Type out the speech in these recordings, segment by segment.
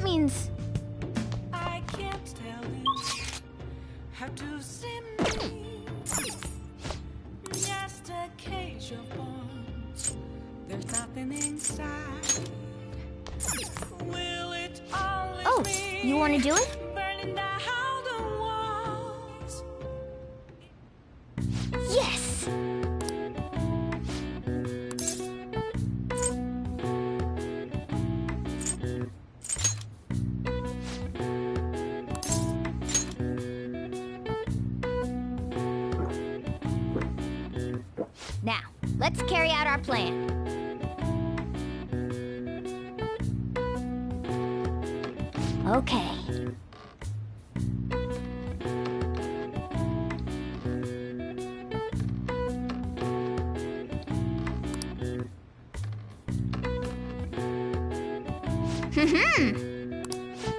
means... I can't tell you how to see me. Just a cage of bones. There's nothing inside. Will it all Oh, me? you want to do it? Burning down the walls. Yes! Now, let's carry out our plan. Okay.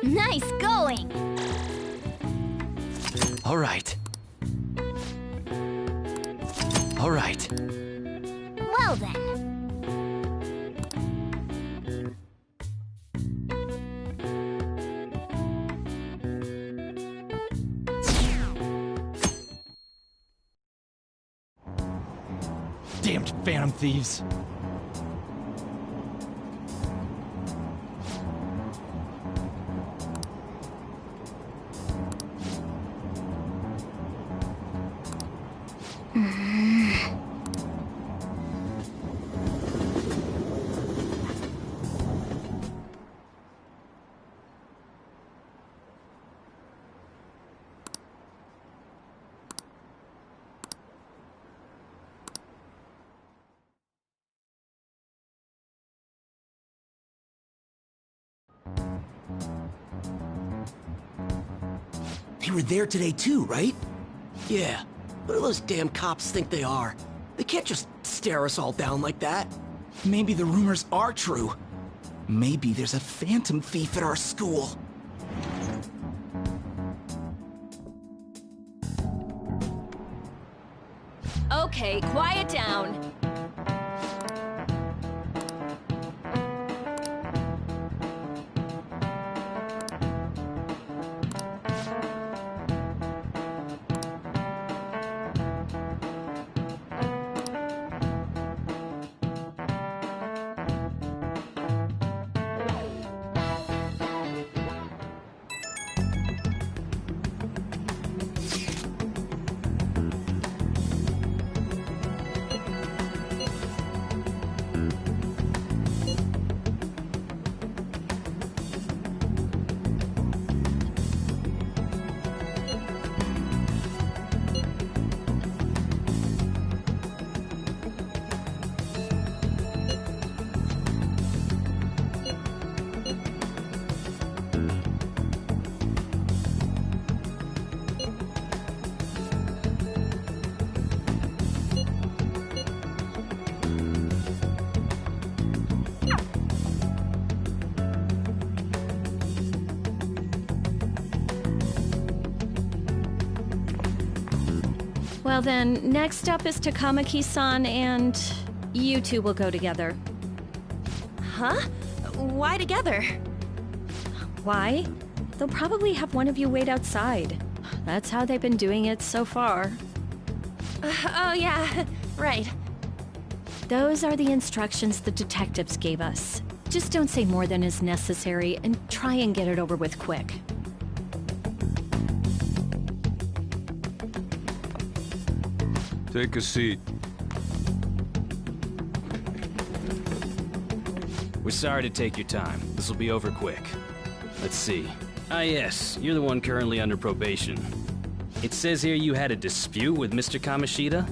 Nice going! All right. All right. Well then. Damned phantom thieves. They were there today too, right? Yeah. What do those damn cops think they are? They can't just stare us all down like that. Maybe the rumors are true. Maybe there's a phantom thief at our school. Okay, quiet down. Well then, next up is Takamaki-san, and you two will go together. Huh? Why together? Why? They'll probably have one of you wait outside. That's how they've been doing it so far. Oh yeah, right. Those are the instructions the detectives gave us. Just don't say more than is necessary, and try and get it over with quick. Take a seat. We're sorry to take your time. This will be over quick. Let's see. Ah yes, you're the one currently under probation. It says here you had a dispute with Mr. Kamoshida?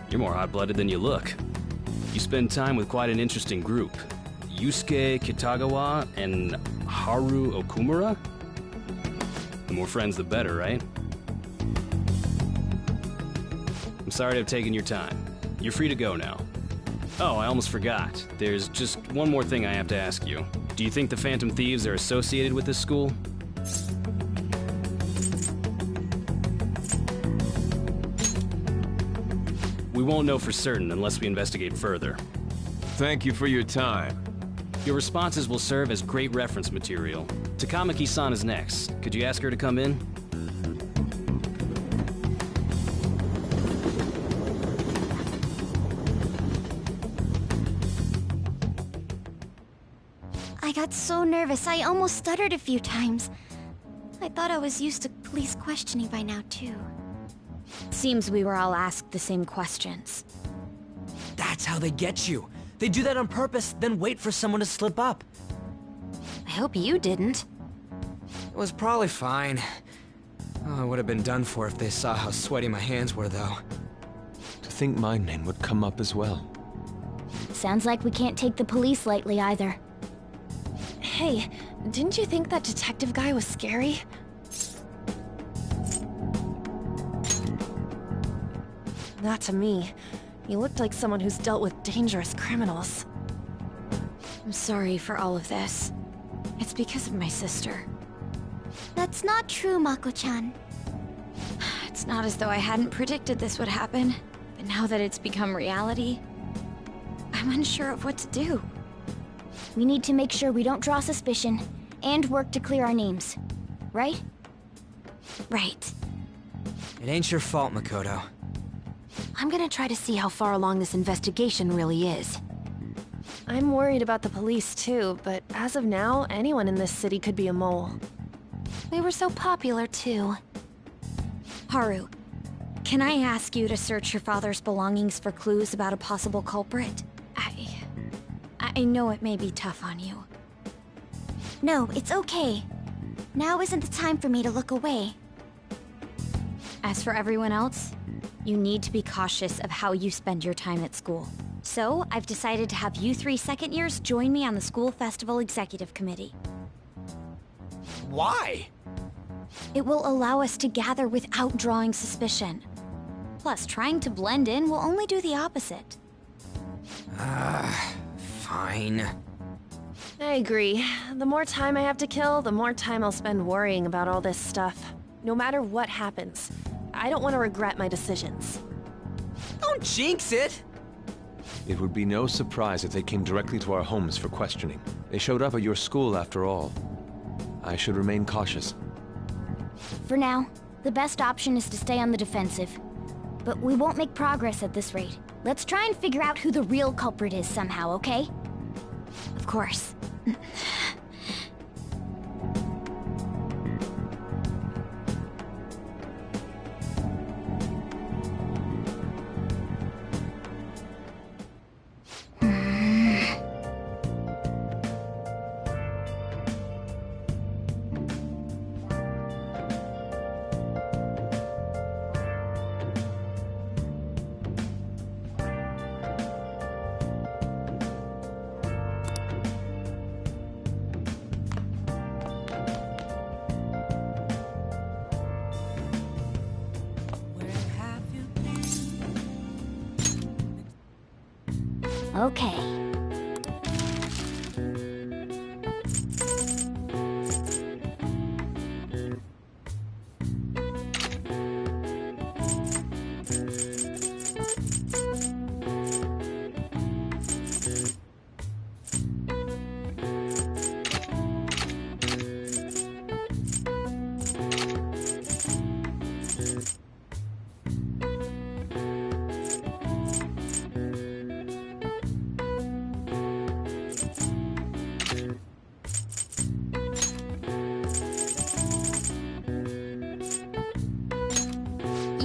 You're more hot-blooded than you look. You spend time with quite an interesting group. Yusuke Kitagawa and Haru Okumura? The more friends, the better, right? I'm sorry to have taken your time. You're free to go now. Oh, I almost forgot. There's just one more thing I have to ask you. Do you think the Phantom Thieves are associated with this school? We won't know for certain unless we investigate further. Thank you for your time. Your responses will serve as great reference material. Takamaki-san is next. Could you ask her to come in? I got so nervous, I almost stuttered a few times. I thought I was used to police questioning by now, too. Seems we were all asked the same questions. That's how they get you. They do that on purpose, then wait for someone to slip up. I hope you didn't. It was probably fine. Oh, I would have been done for if they saw how sweaty my hands were, though. To think my name would come up as well. Sounds like we can't take the police lightly either. Hey, didn't you think that detective guy was scary? Not to me. He looked like someone who's dealt with dangerous criminals. I'm sorry for all of this. It's because of my sister. That's not true, Mako-chan. It's not as though I hadn't predicted this would happen, but now that it's become reality, I'm unsure of what to do. We need to make sure we don't draw suspicion, and work to clear our names. Right? Right. It ain't your fault, Makoto. I'm gonna try to see how far along this investigation really is. I'm worried about the police too, but as of now, anyone in this city could be a mole. We were so popular, too. Haru, can I ask you to search your father's belongings for clues about a possible culprit? I know it may be tough on you. No, it's okay. Now isn't the time for me to look away. As for everyone else, you need to be cautious of how you spend your time at school. So, I've decided to have you 3 second years join me on the school festival executive committee. Why? It will allow us to gather without drawing suspicion. Plus, trying to blend in will only do the opposite. Fine. I agree. The more time I have to kill, the more time I'll spend worrying about all this stuff. No matter what happens, I don't want to regret my decisions. Don't jinx it! It would be no surprise if they came directly to our homes for questioning. They showed up at your school after all. I should remain cautious. For now, the best option is to stay on the defensive. But we won't make progress at this rate. Let's try and figure out who the real culprit is somehow, okay? Of course. Where have you been? Okay.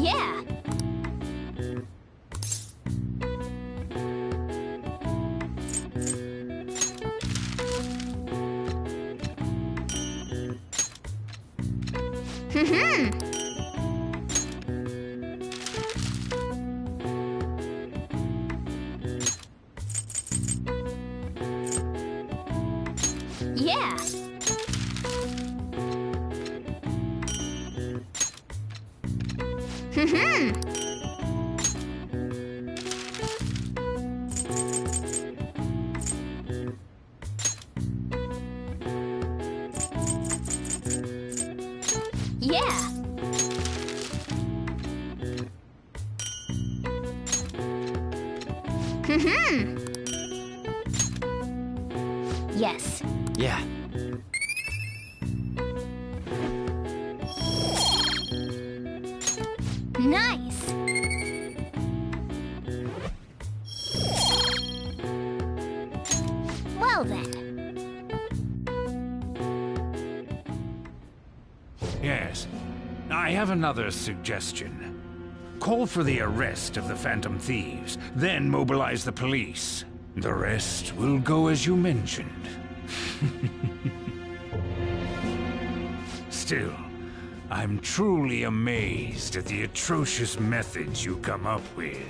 Yeah! Yeah! Yeah! Yes. Yeah. Nice! Well then. Yes. I have another suggestion. Call for the arrest of the Phantom Thieves, then mobilize the police. The rest will go as you mentioned. Still, I'm truly amazed at the atrocious methods you come up with.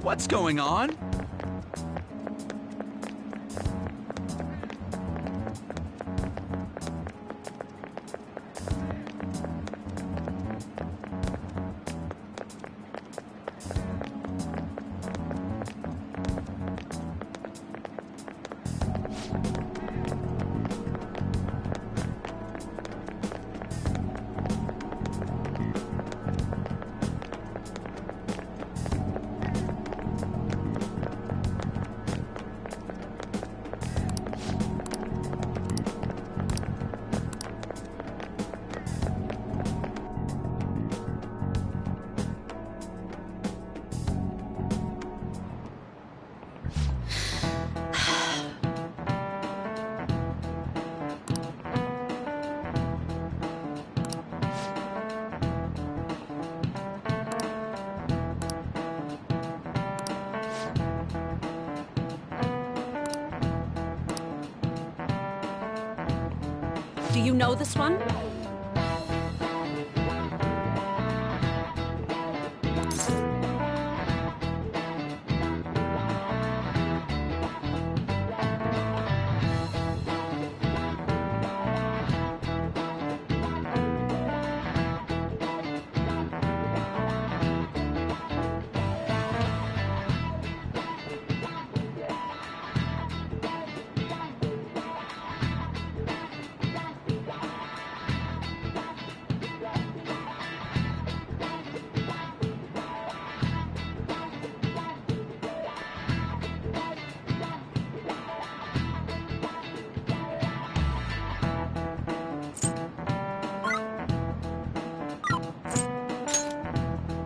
What's going on? Do you know this one?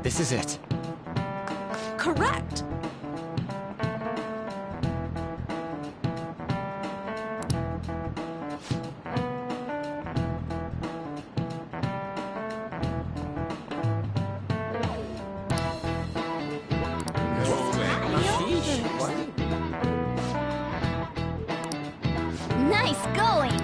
This is it. Correct. Nice going!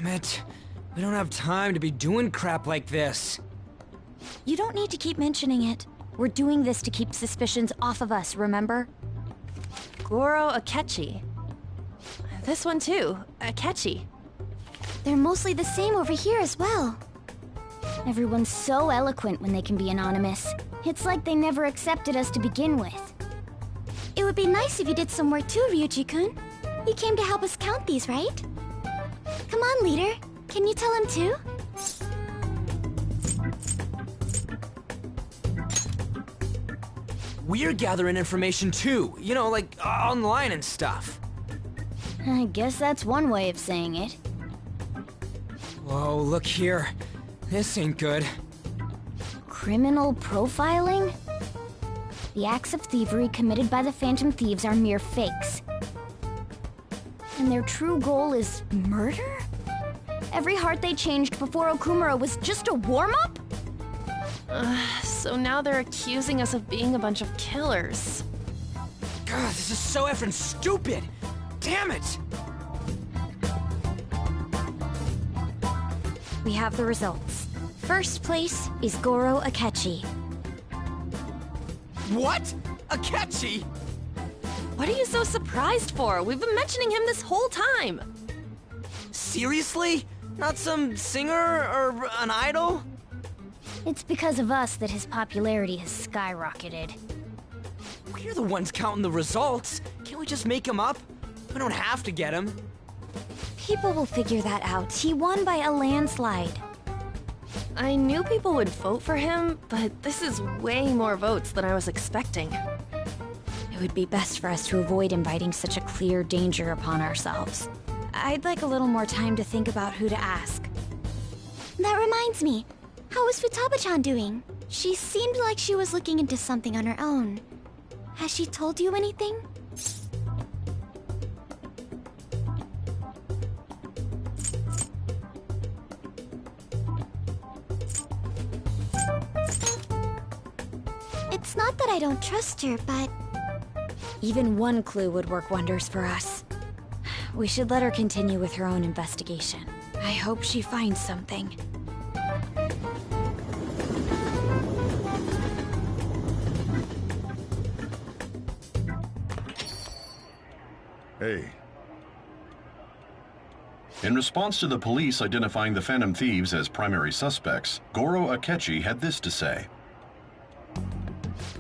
Damn it. We don't have time to be doing crap like this. You don't need to keep mentioning it. We're doing this to keep suspicions off of us, remember? Goro Akechi. This one too, Akechi. They're mostly the same over here as well. Everyone's so eloquent when they can be anonymous. It's like they never accepted us to begin with. It would be nice if you did some work too, Ryuji-kun. You came to help us count these, right? Come on, leader. Can you tell him too? We're gathering information too, you know, like online and stuff. I guess that's one way of saying it. Whoa, look here. This ain't good. Criminal profiling? The acts of thievery committed by the Phantom Thieves are mere fakes. And their true goal is murder? Every heart they changed before Okumura was just a warm-up? So now they're accusing us of being a bunch of killers. God, this is so effing stupid! Damn it! We have the results. First place is Goro Akechi. What? Akechi? What are you so surprised for? We've been mentioning him this whole time. Seriously? Not some singer or an idol? It's because of us that his popularity has skyrocketed. We're the ones counting the results. Can't we just make him up? We don't have to get him. People will figure that out. He won by a landslide. I knew people would vote for him, but this is way more votes than I was expecting. It would be best for us to avoid inviting such a clear danger upon ourselves. I'd like a little more time to think about who to ask. That reminds me. How is Futaba-chan doing? She seemed like she was looking into something on her own. Has she told you anything? It's not that I don't trust her, but... Even one clue would work wonders for us. We should let her continue with her own investigation. I hope she finds something. Hey. In response to the police identifying the Phantom Thieves as primary suspects, Goro Akechi had this to say.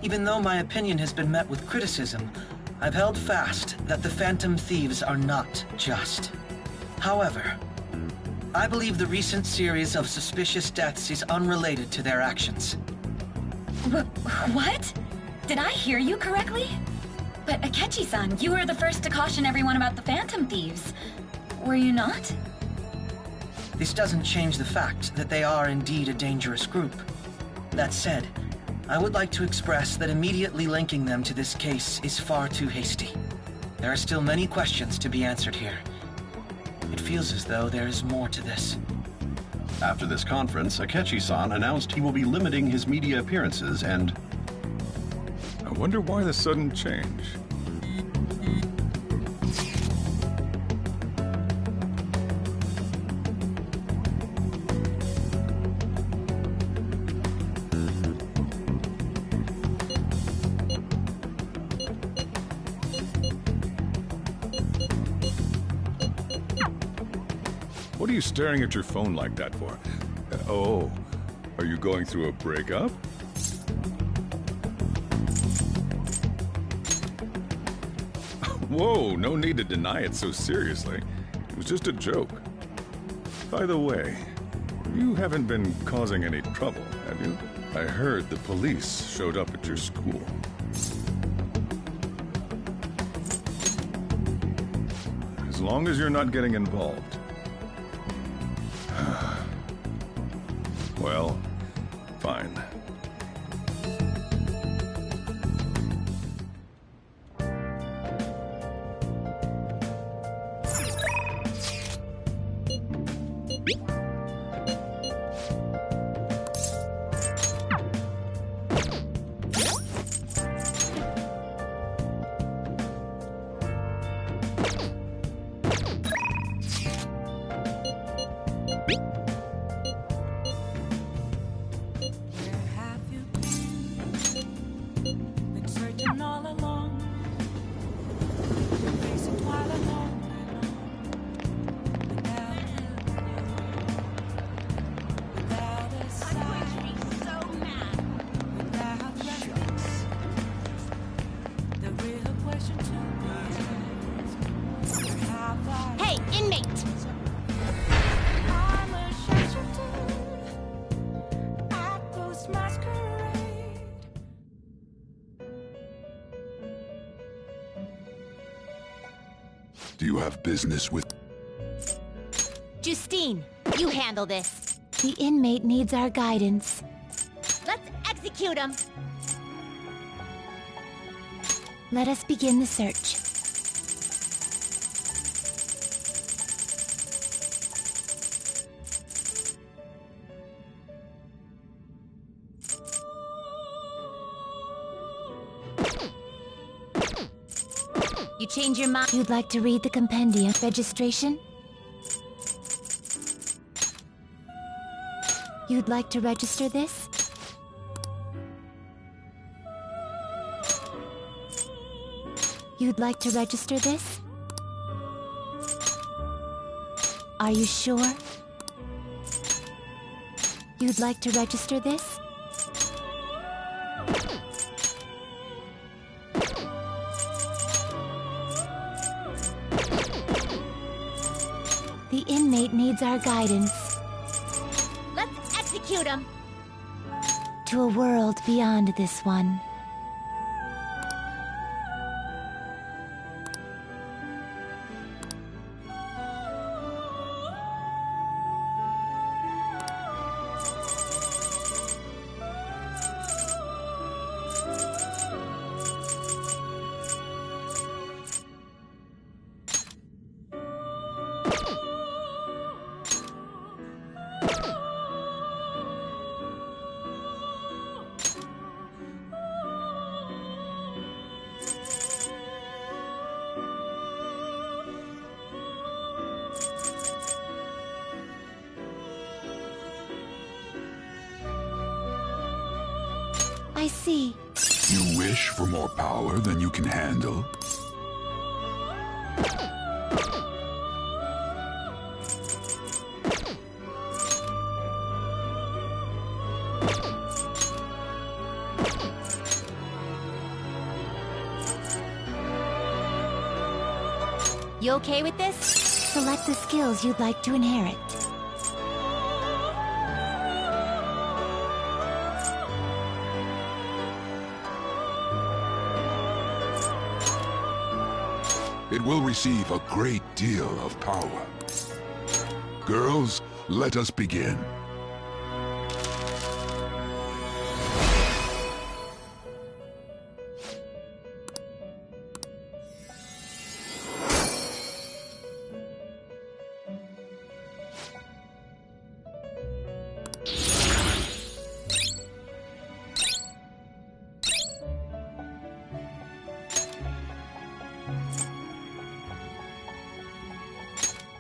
Even though my opinion has been met with criticism, I've held fast that the Phantom Thieves are not just. However, I believe the recent series of suspicious deaths is unrelated to their actions. What? Did I hear you correctly? But Akechi-san, you were the first to caution everyone about the Phantom Thieves. Were you not? This doesn't change the fact that they are indeed a dangerous group. That said, I would like to express that immediately linking them to this case is far too hasty. There are still many questions to be answered here. It feels as though there is more to this. After this conference, Akechi-san announced he will be limiting his media appearances and... I wonder why the sudden change. What are you staring at your phone like that for? Oh, are you going through a breakup? Whoa, no need to deny it so seriously. It was just a joke. By the way, you haven't been causing any trouble, have you? I heard the police showed up at your school. As long as you're not getting involved. Well, fine. Do you have business with... Justine, you handle this. The inmate needs our guidance. Let's execute him! Let us begin the search. You change your mind? You'd like to read the compendium registration? You'd like to register this? You'd like to register this? Are you sure? You'd like to register this? The inmate needs our guidance. Let's execute him! To a world beyond this one. I see. You wish for more power than you can handle? You okay with this? Select the skills you'd like to inherit. It will receive a great deal of power. Girls, let us begin.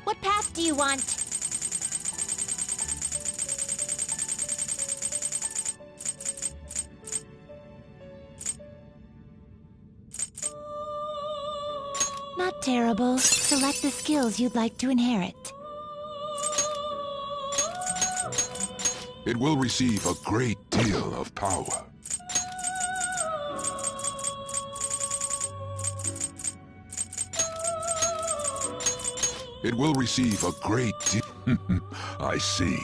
What path do you want? Not terrible. Select the skills you'd like to inherit. It will receive a great deal of power. It will receive a great deal. I see.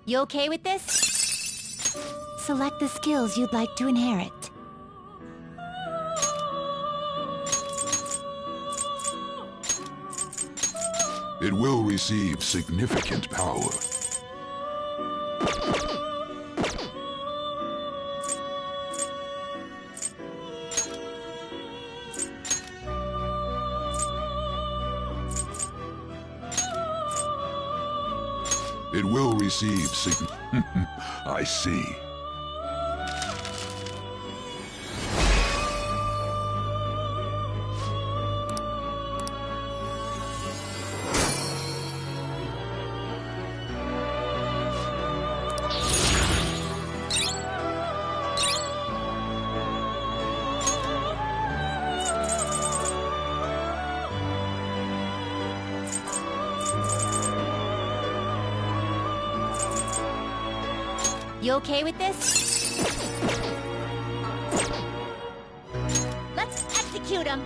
You okay with this? Select the skills you'd like to inherit. It will receive significant power. It will receive I see. You okay with this? Let's execute him!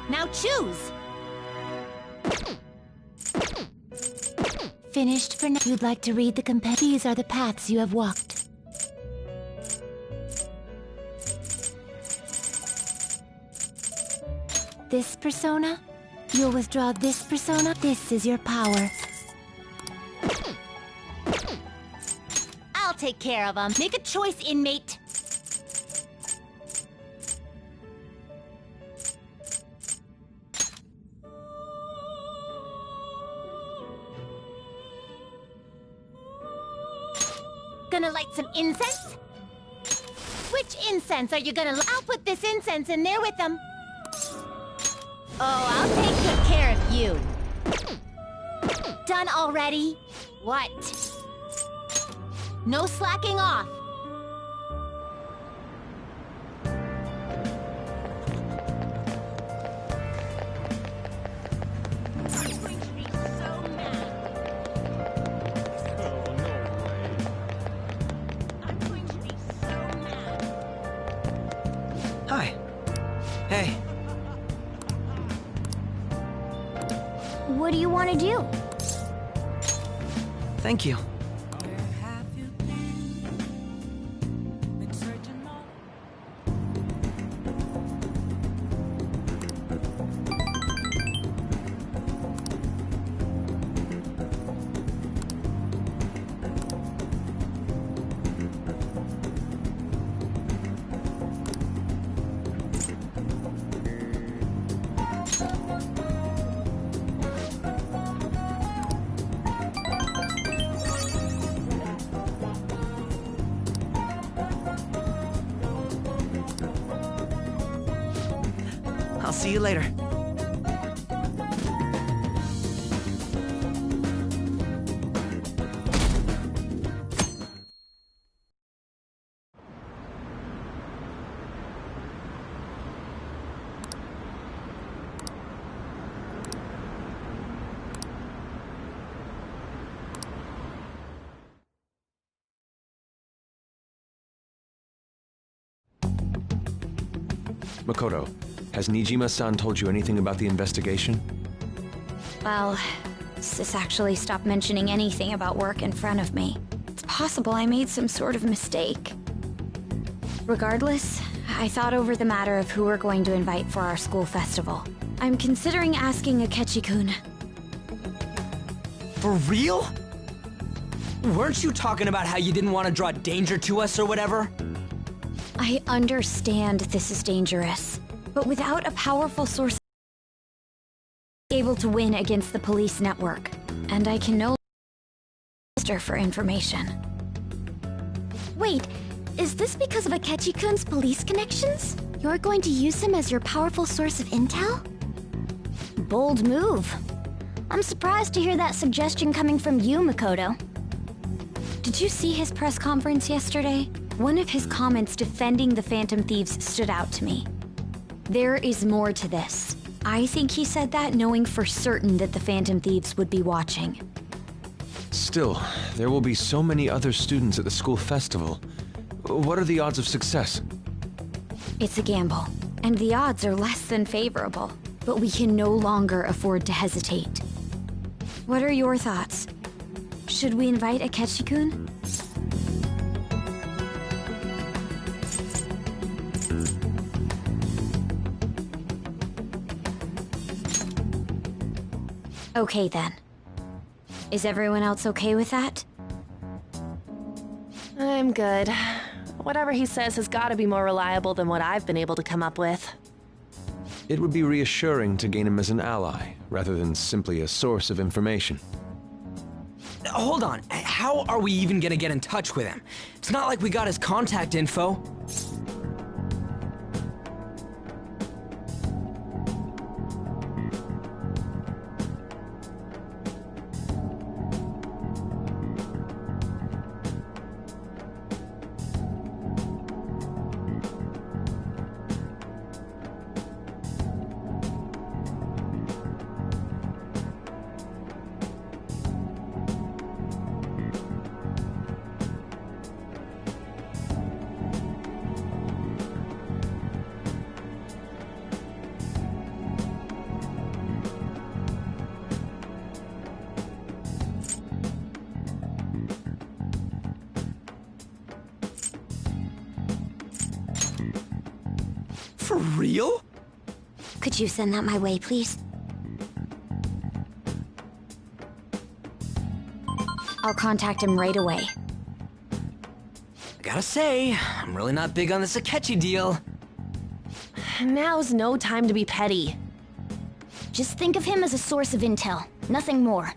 Now choose! Finished for now. You'd like to read the These are the paths you have walked. This persona? You'll withdraw this persona? This is your power. I'll take care of them. Make a choice, inmate. Gonna light some incense? Which incense are you gonna I'll put this incense in there with them. Oh, I'll take good care of you. Done already? What? No slacking off. Hi. Hey. What do you want to do? Thank you. I'll see you later. Makoto, has Nijima-san told you anything about the investigation? Well, Sis actually stopped mentioning anything about work in front of me. It's possible I made some sort of mistake. Regardless, I thought over the matter of who we're going to invite for our school festival. I'm considering asking Akechi-kun. For real? Weren't you talking about how you didn't want to draw danger to us or whatever? I understand this is dangerous, but without a powerful source, I'm able to win against the police network, and I can no longer for information. Wait, is this because of Akechi-kun's police connections? You're going to use him as your powerful source of intel? Bold move. I'm surprised to hear that suggestion coming from you, Makoto. Did you see his press conference yesterday? One of his comments defending the Phantom Thieves stood out to me. There is more to this. I think he said that knowing for certain that the Phantom Thieves would be watching. Still, there will be so many other students at the school festival. What are the odds of success? It's a gamble, and the odds are less than favorable. But we can no longer afford to hesitate. What are your thoughts? Should we invite Akechi-kun? Okay then. Is everyone else okay with that? I'm good. Whatever he says has got to be more reliable than what I've been able to come up with. It would be reassuring to gain him as an ally, rather than simply a source of information. Hold on, how are we even gonna get in touch with him? It's not like we got his contact info. real? Could you send that my way, please? I'll contact him right away. I gotta say, I'm really not big on this Akechi deal. Now's no time to be petty. Just think of him as a source of intel, nothing more.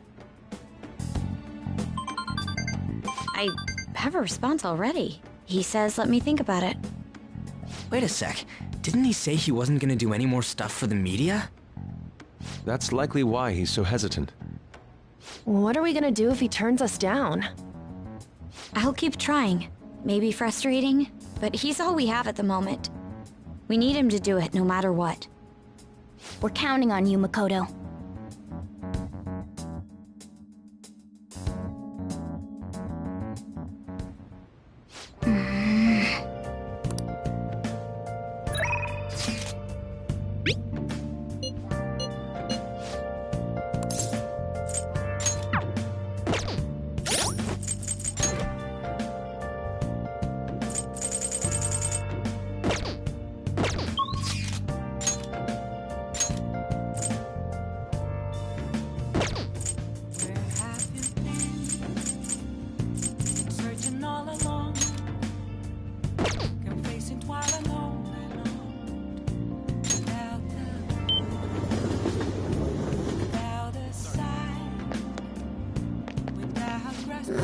I have a response already. He says let me think about it. Wait a sec. Didn't he say he wasn't gonna do any more stuff for the media? That's likely why he's so hesitant. What are we gonna do if he turns us down? I'll keep trying. Maybe frustrating, but he's all we have at the moment. We need him to do it no matter what. We're counting on you, Makoto. Searching all along, confessing while alone, without a sign, without grasping.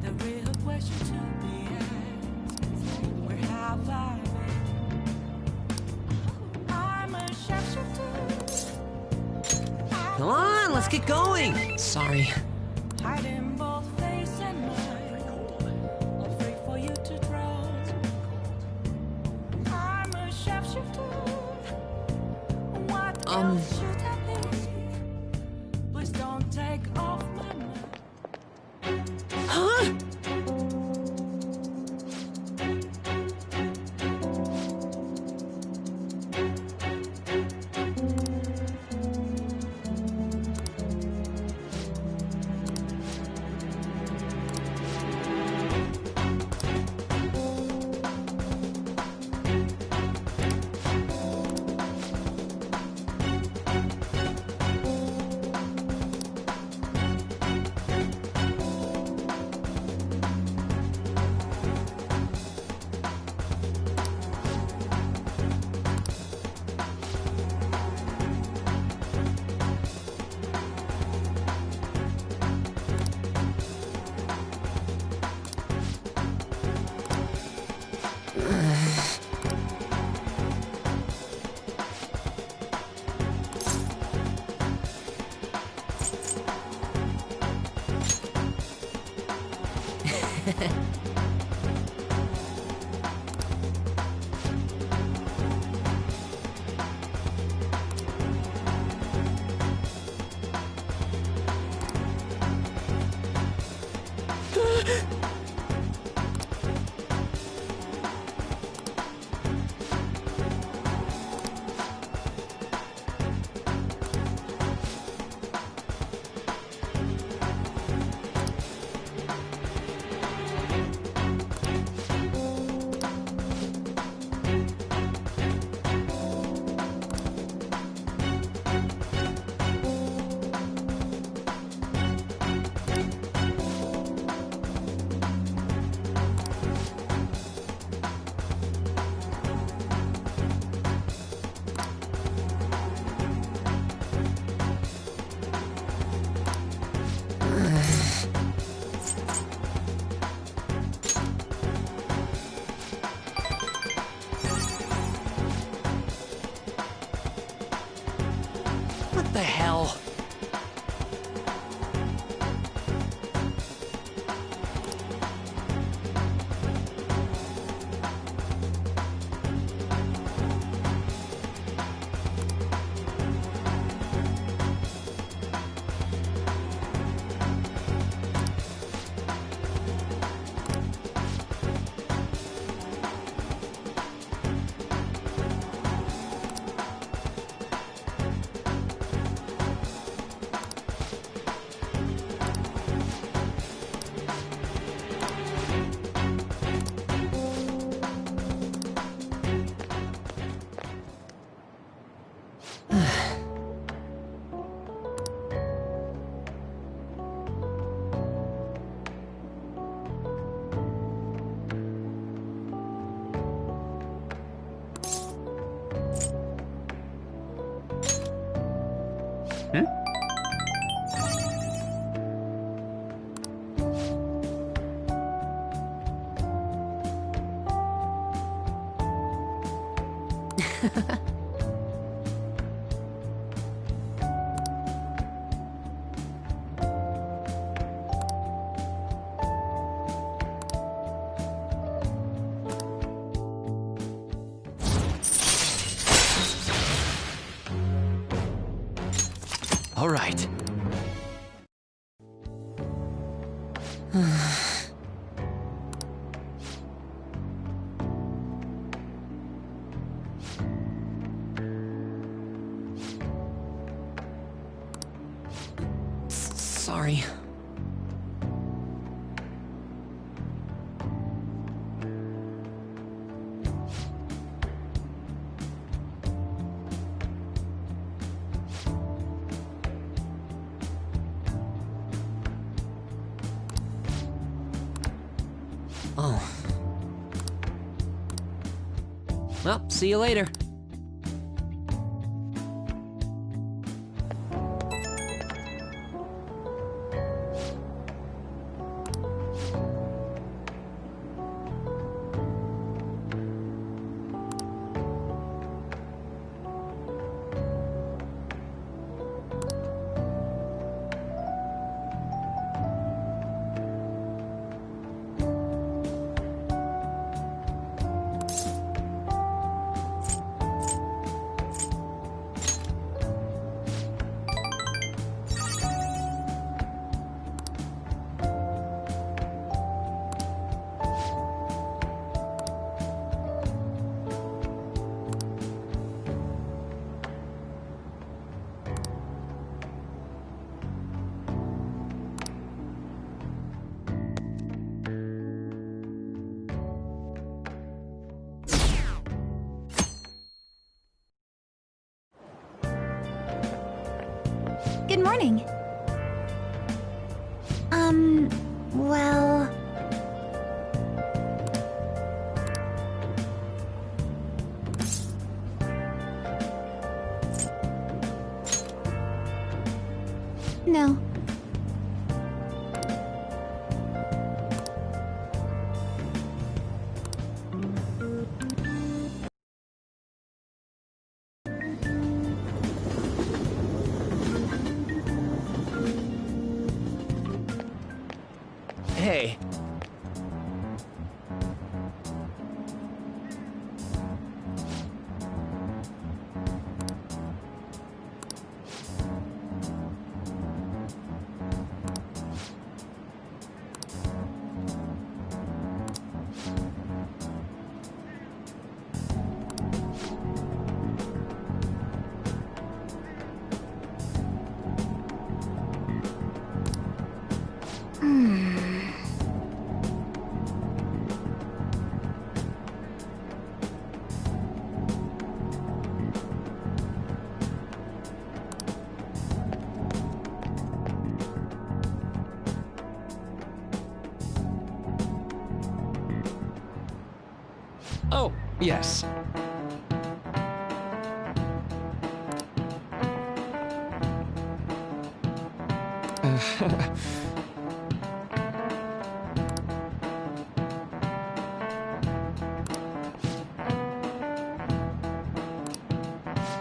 The real question to be asked: where have I been? I'm a sharpshooter. Come on, let's get going! Sorry. Hiding both face and mind, afraid for you to drown. I'm a sharpshooter. What else should I be? Please don't take off my mind. Huh? What the hell? Hmm? All right. Sorry. Oh. Well, see you later. Good morning. Well... No. Hey. Oh, yes.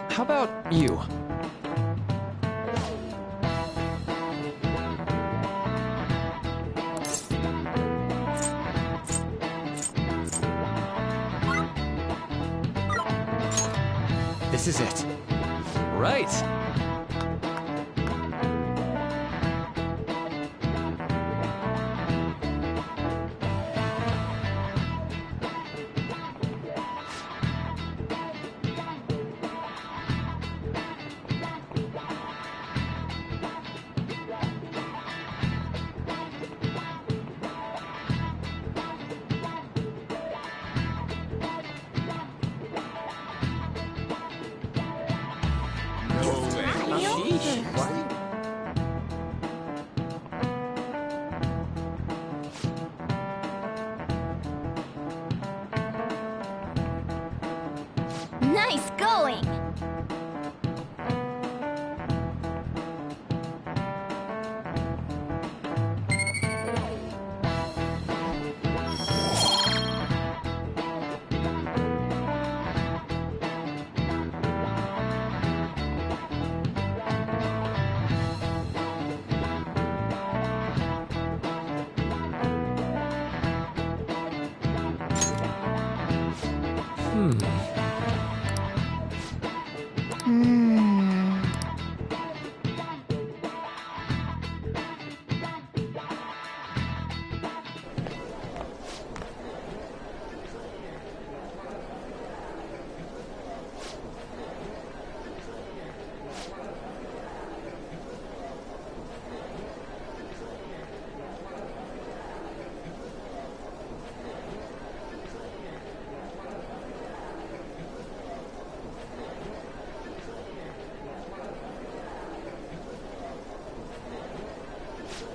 How about you? This is it. Right. Nice going!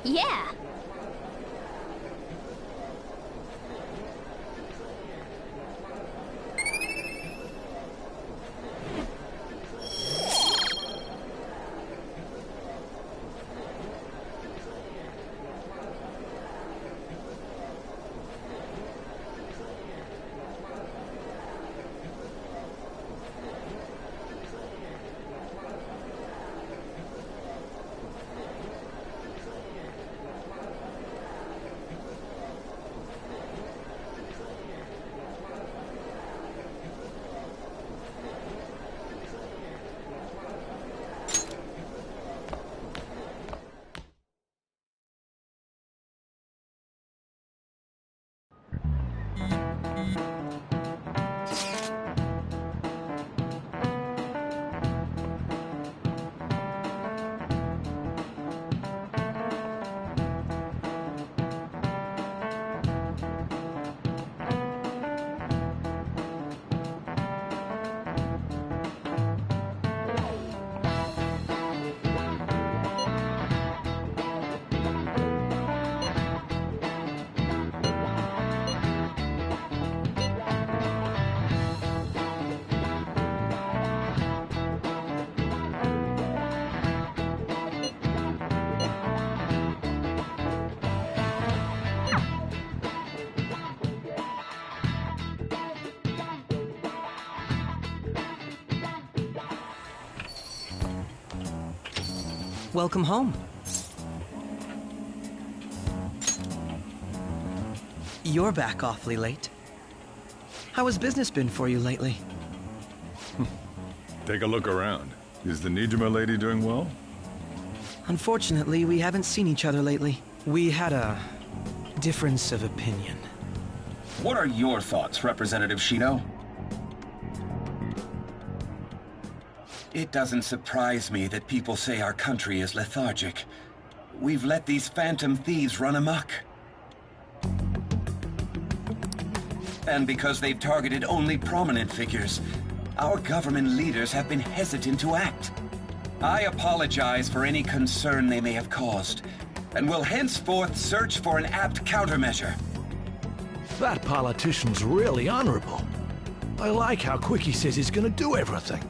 Yeah. Welcome home. You're back awfully late. How has business been for you lately? Take a look around. Is the Nijima lady doing well? Unfortunately, we haven't seen each other lately. We had a difference of opinion. What are your thoughts, Representative Shino? It doesn't surprise me that people say our country is lethargic. We've let these phantom thieves run amok. And because they've targeted only prominent figures, our government leaders have been hesitant to act. I apologize for any concern they may have caused, and will henceforth search for an apt countermeasure. That politician's really honorable. I like how quick he says he's gonna do everything.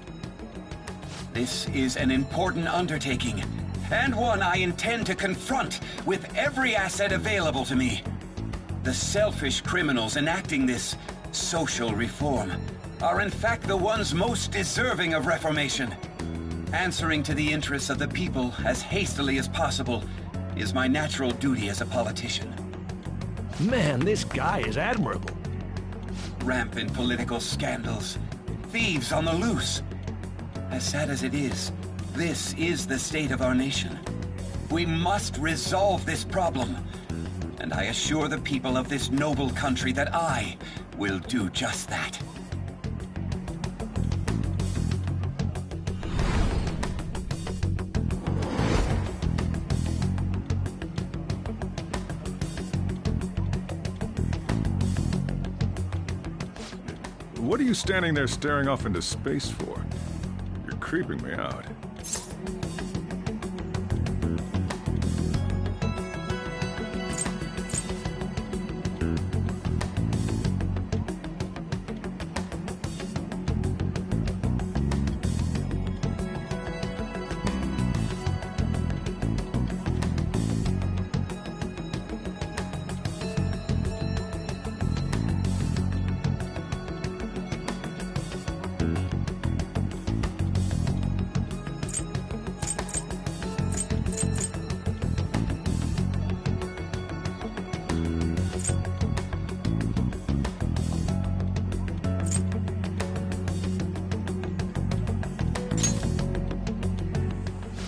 This is an important undertaking, and one I intend to confront with every asset available to me. The selfish criminals enacting this social reform are in fact the ones most deserving of reformation. Answering to the interests of the people as hastily as possible is my natural duty as a politician. Man, this guy is admirable. Rampant political scandals, thieves on the loose. As sad as it is, this is the state of our nation. We must resolve this problem, and I assure the people of this noble country that I will do just that. What are you standing there staring off into space for? You're creeping me out.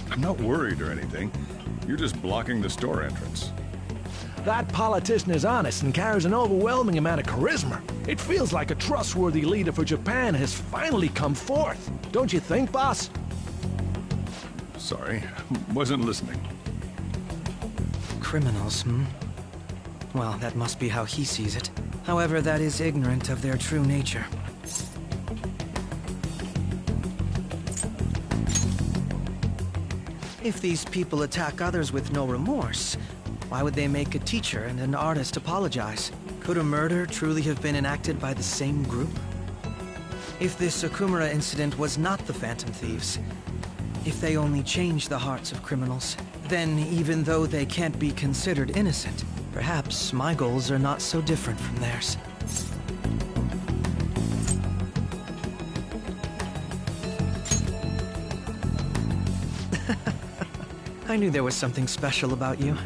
I'm not worried or anything. You're just blocking the store entrance. That politician is honest and carries an overwhelming amount of charisma. It feels like a trustworthy leader for Japan has finally come forth. Don't you think, boss? Sorry, wasn't listening. Criminals, hmm? Well, that must be how he sees it. However, that is ignorant of their true nature. If these people attack others with no remorse, Why would they make a teacher and an artist apologize? Could a murder truly have been enacted by the same group? If this Okumura incident was not the Phantom Thieves, if they only changed the hearts of criminals, then even though they can't be considered innocent, perhaps my goals are not so different from theirs. I knew there was something special about you.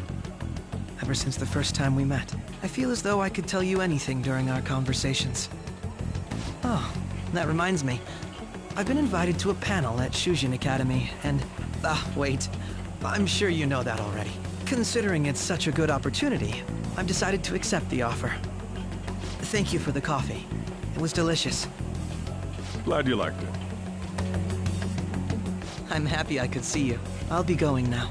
Ever since the first time we met, I feel as though I could tell you anything during our conversations. Oh, that reminds me. I've been invited to a panel at Shujin Academy, and... wait. I'm sure you know that already. Considering it's such a good opportunity, I've decided to accept the offer. Thank you for the coffee. It was delicious. Glad you liked it. I'm happy I could see you. I'll be going now.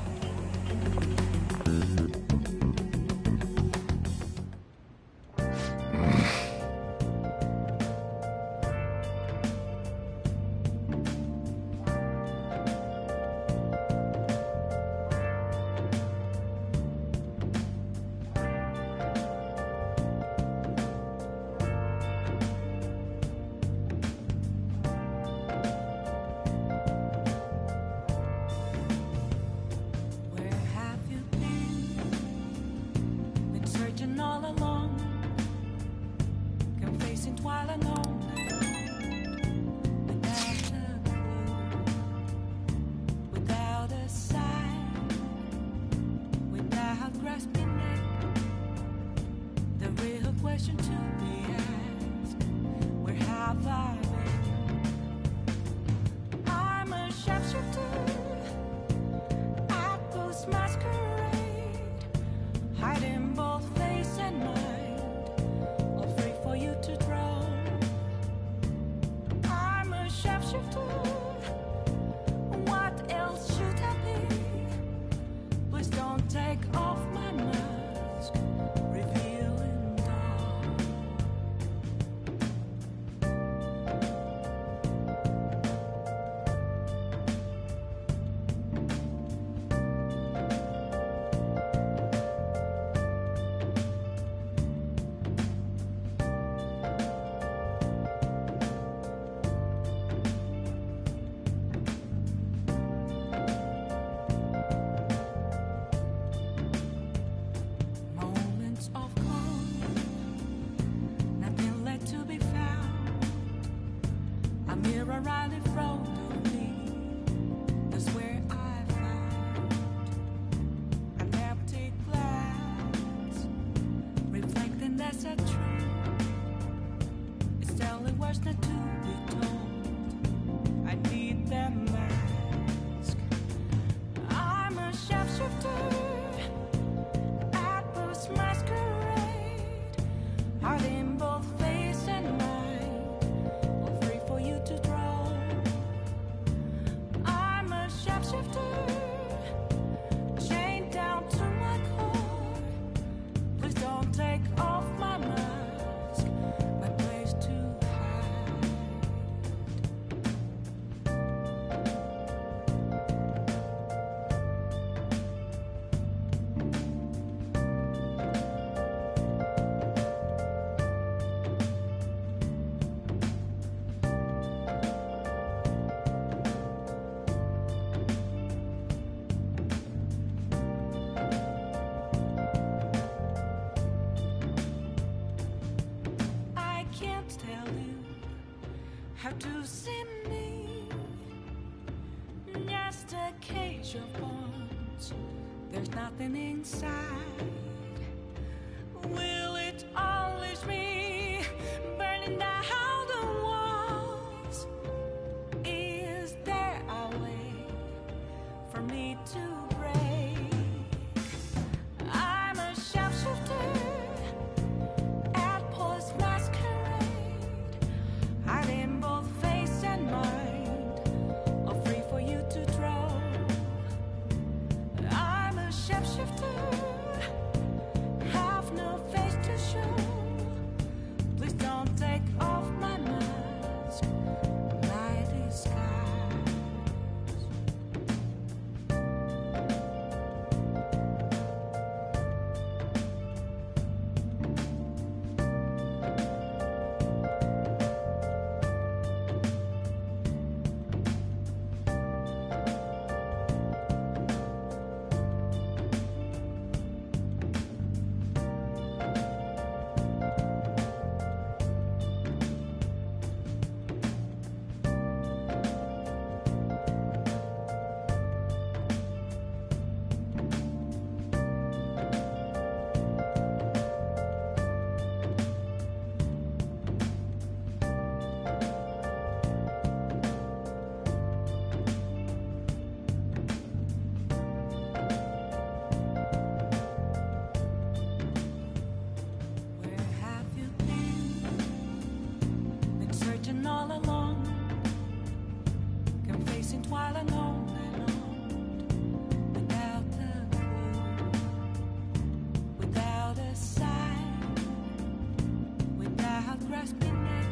How to see me? Just a cage of bones. There's nothing inside. Will it unleash me? Burning down the walls. Is there a way for me to break? I'm a sharpshooter at Post Masquerade. Hiding both face and mind, all free for you to draw. I'm a shapeshifter racing while alone without a clue, without a sign, without grasping it.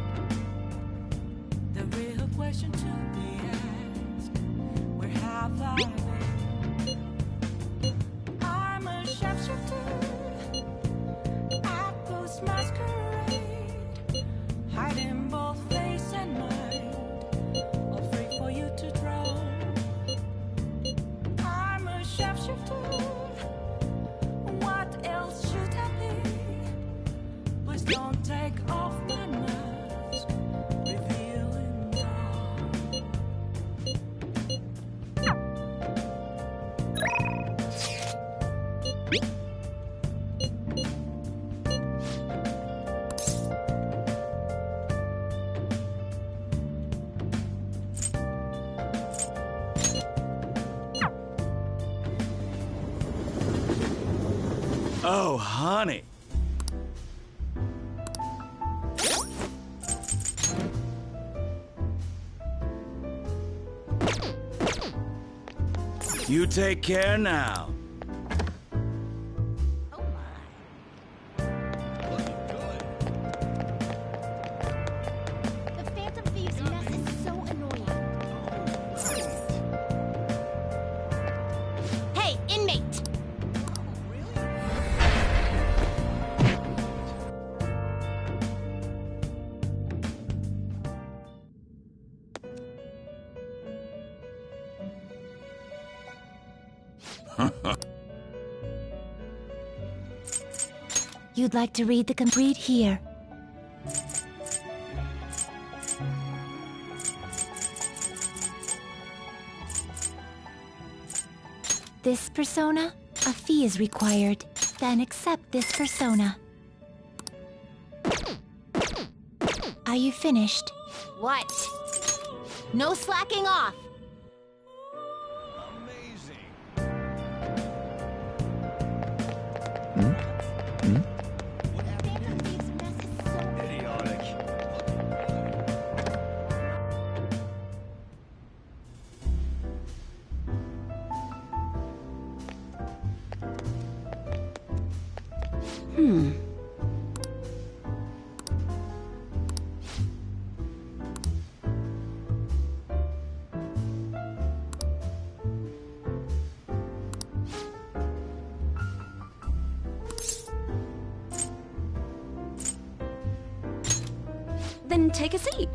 The real question to be asked: where have I been? I'm a sharpshooter at Ghost Masquerade, hiding both face and mind, all free for you to draw. I'm a sharpshooter. What else should I be? Please don't take off my mask, revealing all. Oh, honey. You take care now. The Phantom Thieves' mess is so annoying. Hey, inmate! You'd like to read the complete here. This persona, a fee is required. Then accept this persona. Are you finished? What? No slacking off! Then take a seat.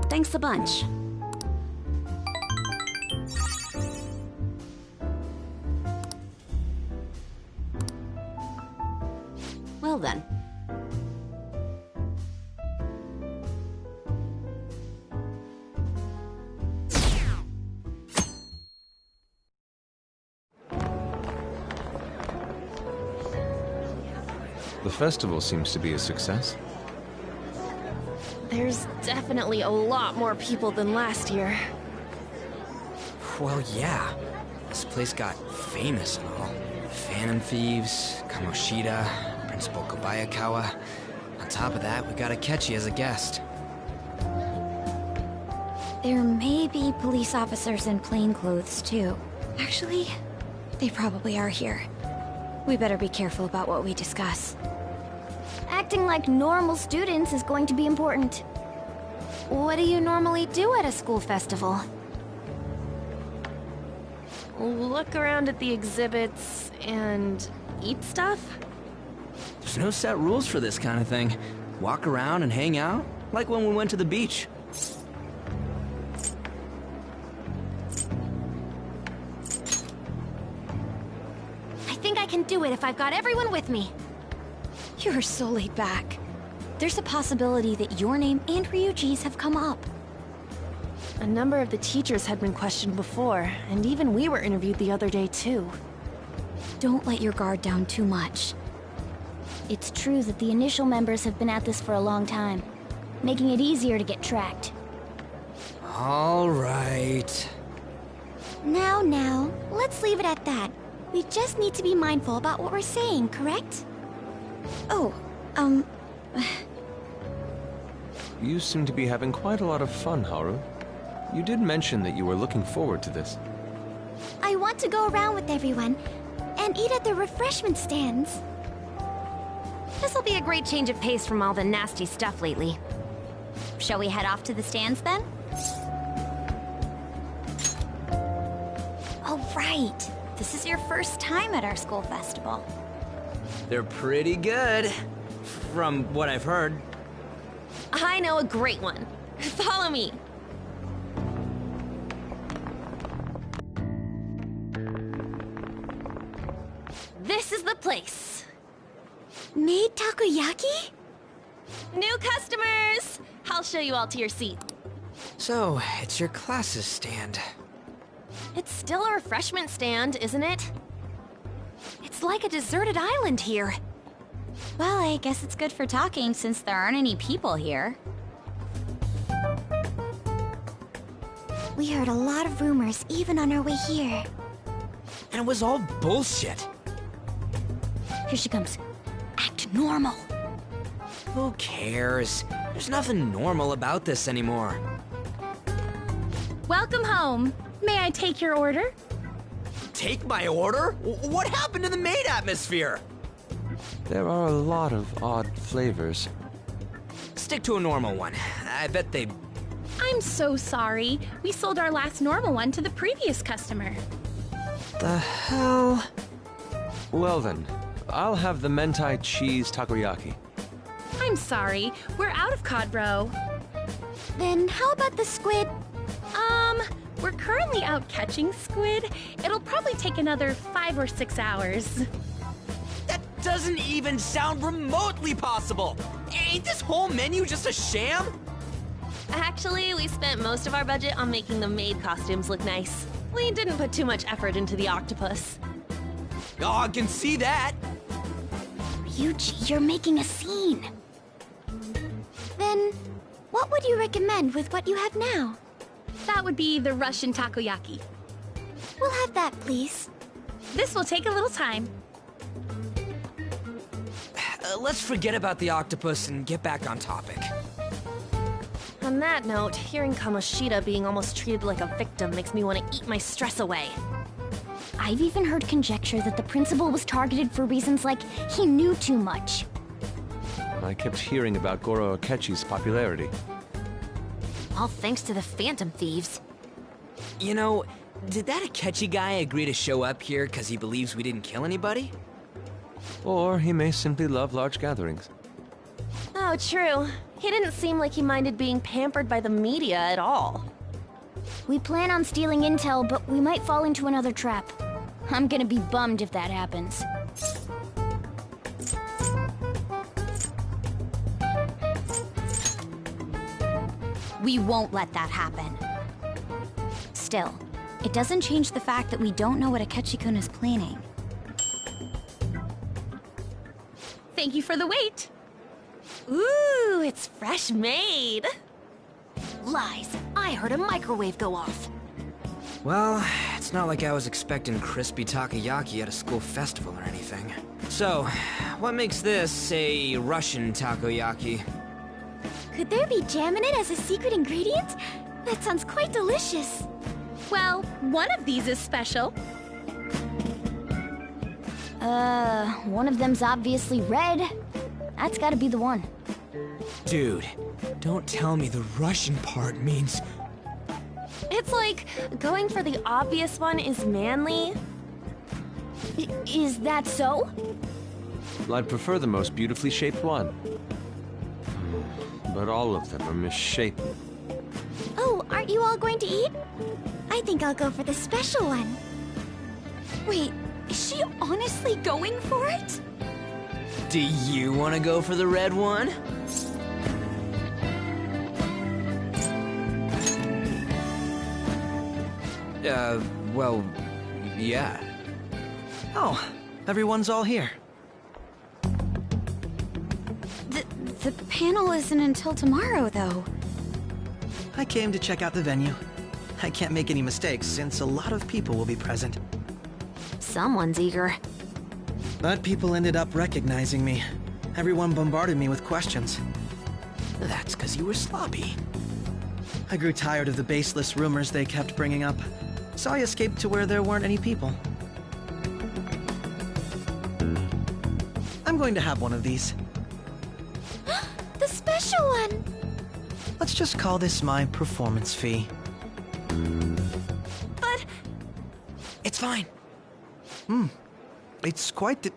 Thanks a bunch. Well then. The festival seems to be a success. There's definitely a lot more people than last year. Well, yeah. This place got famous and all. Phantom Thieves, Kamoshida, Principal Kobayakawa. On top of that, we got Akechi as a guest. There may be police officers in plainclothes, too. Actually, they probably are here. We better be careful about what we discuss. Acting like normal students is going to be important. What do you normally do at a school festival? Look around at the exhibits and eat stuff? There's no set rules for this kind of thing. Walk around and hang out, like when we went to the beach. I think I can do it if I've got everyone with me. You're so laid back. There's a possibility that your name and Ryuji's have come up. A number of the teachers had been questioned before, and even we were interviewed the other day too. Don't let your guard down too much. It's true that the initial members have been at this for a long time, making it easier to get tracked. All right. Now, let's leave it at that. We just need to be mindful about what we're saying, correct? Oh, You seem to be having quite a lot of fun, Haru. You did mention that you were looking forward to this. I want to go around with everyone and eat at the refreshment stands. This'll be a great change of pace from all the nasty stuff lately. Shall we head off to the stands then? Oh, right. This is your first time at our school festival. They're pretty good, from what I've heard. I know a great one. Follow me. This is the place. Made takoyaki? New customers! I'll show you all to your seat. So, it's your class's stand. It's still a refreshment stand, isn't it? It's like a deserted island here. Well, I guess it's good for talking since there aren't any people here. We heard a lot of rumors even on our way here. And it was all bullshit. Here she comes. Act normal. Who cares? There's nothing normal about this anymore. Welcome home. May I take your order? Take my order? What happened to the maid atmosphere? There are a lot of odd flavors. Stick to a normal one. I bet they... I'm so sorry. We sold our last normal one to the previous customer. The hell? Well then, I'll have the mentai cheese takoyaki. I'm sorry. We're out of cod roe. Then how about the squid? We're currently out catching squid. It'll probably take another 5 or 6 hours. That doesn't even sound remotely possible! Ain't this whole menu just a sham? Actually, we spent most of our budget on making the maid costumes look nice. We didn't put too much effort into the octopus. Oh, I can see that! Ryuji, you're making a scene. Then, what would you recommend with what you have now? That would be the Russian takoyaki. We'll have that, please. This will take a little time. Let's forget about the octopus and get back on topic. On that note, hearing Kamoshida being almost treated like a victim makes me want to eat my stress away. I've even heard conjecture that the principal was targeted for reasons like he knew too much. I kept hearing about Goro Akechi's popularity. All thanks to the Phantom Thieves. You know, did that Akechi guy agree to show up here because he believes we didn't kill anybody? Or he may simply love large gatherings. Oh, true. He didn't seem like he minded being pampered by the media at all. We plan on stealing intel, but we might fall into another trap. I'm gonna be bummed if that happens. We won't let that happen. Still, it doesn't change the fact that we don't know what Akechi-kun is planning. Thank you for the wait. Ooh, it's fresh made. Lies. I heard a microwave go off. Well, it's It's not like I was expecting crispy takoyaki at a school festival or anything. So, what makes this a Russian takoyaki? Could there be jam in it as a secret ingredient? That sounds quite delicious. Well, one of these is special. One of them's obviously red. That's gotta be the one. Dude, don't tell me the Russian part means... It's like, going for the obvious one is manly. Is that so? Well, I'd prefer the most beautifully shaped one. But all of them are misshapen. Oh, aren't you all going to eat? I think I'll go for the special one. Wait, is she honestly going for it? Do you want to go for the red one? Well, yeah. Oh, everyone's all here. The panel isn't until tomorrow, though. I came to check out the venue. I can't make any mistakes since a lot of people will be present. Someone's eager. But people ended up recognizing me. Everyone bombarded me with questions. That's because you were sloppy. I grew tired of the baseless rumors they kept bringing up, so I escaped to where there weren't any people. I'm going to have one of these. The special one! Let's just call this my performance fee. But... It's fine. It's quite the...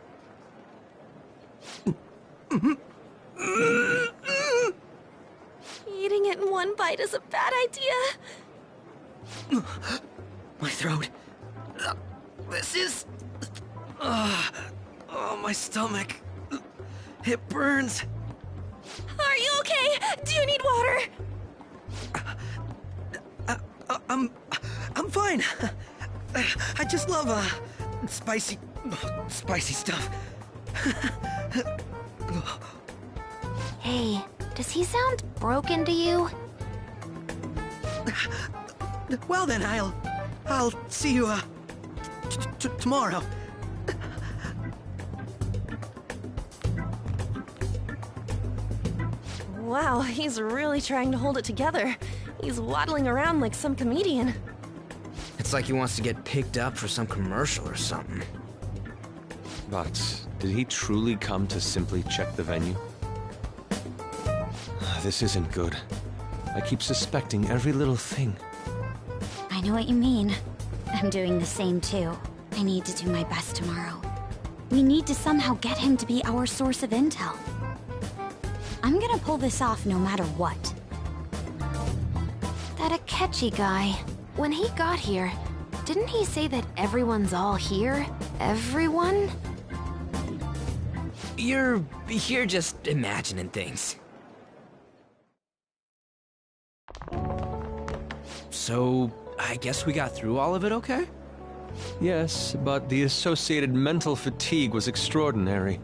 Eating it in one bite is a bad idea. My throat. This is... oh, my stomach. It burns. Are you okay? Do you need water? I'm fine. I just love, spicy stuff. Hey, does he sound broken to you? Well then, I'll see you, tomorrow. Wow, he's really trying to hold it together. He's waddling around like some comedian. It's like he wants to get picked up for some commercial or something. But did he truly come to simply check the venue? This isn't good. I keep suspecting every little thing. I know what you mean. I'm doing the same too. I need to do my best tomorrow. We need to somehow get him to be our source of intel. I'm gonna pull this off no matter what. That Akechi guy, when he got here, didn't he say that everyone's all here? Everyone? You're just imagining things. So, I guess we got through all of it okay? Yes, but the associated mental fatigue was extraordinary.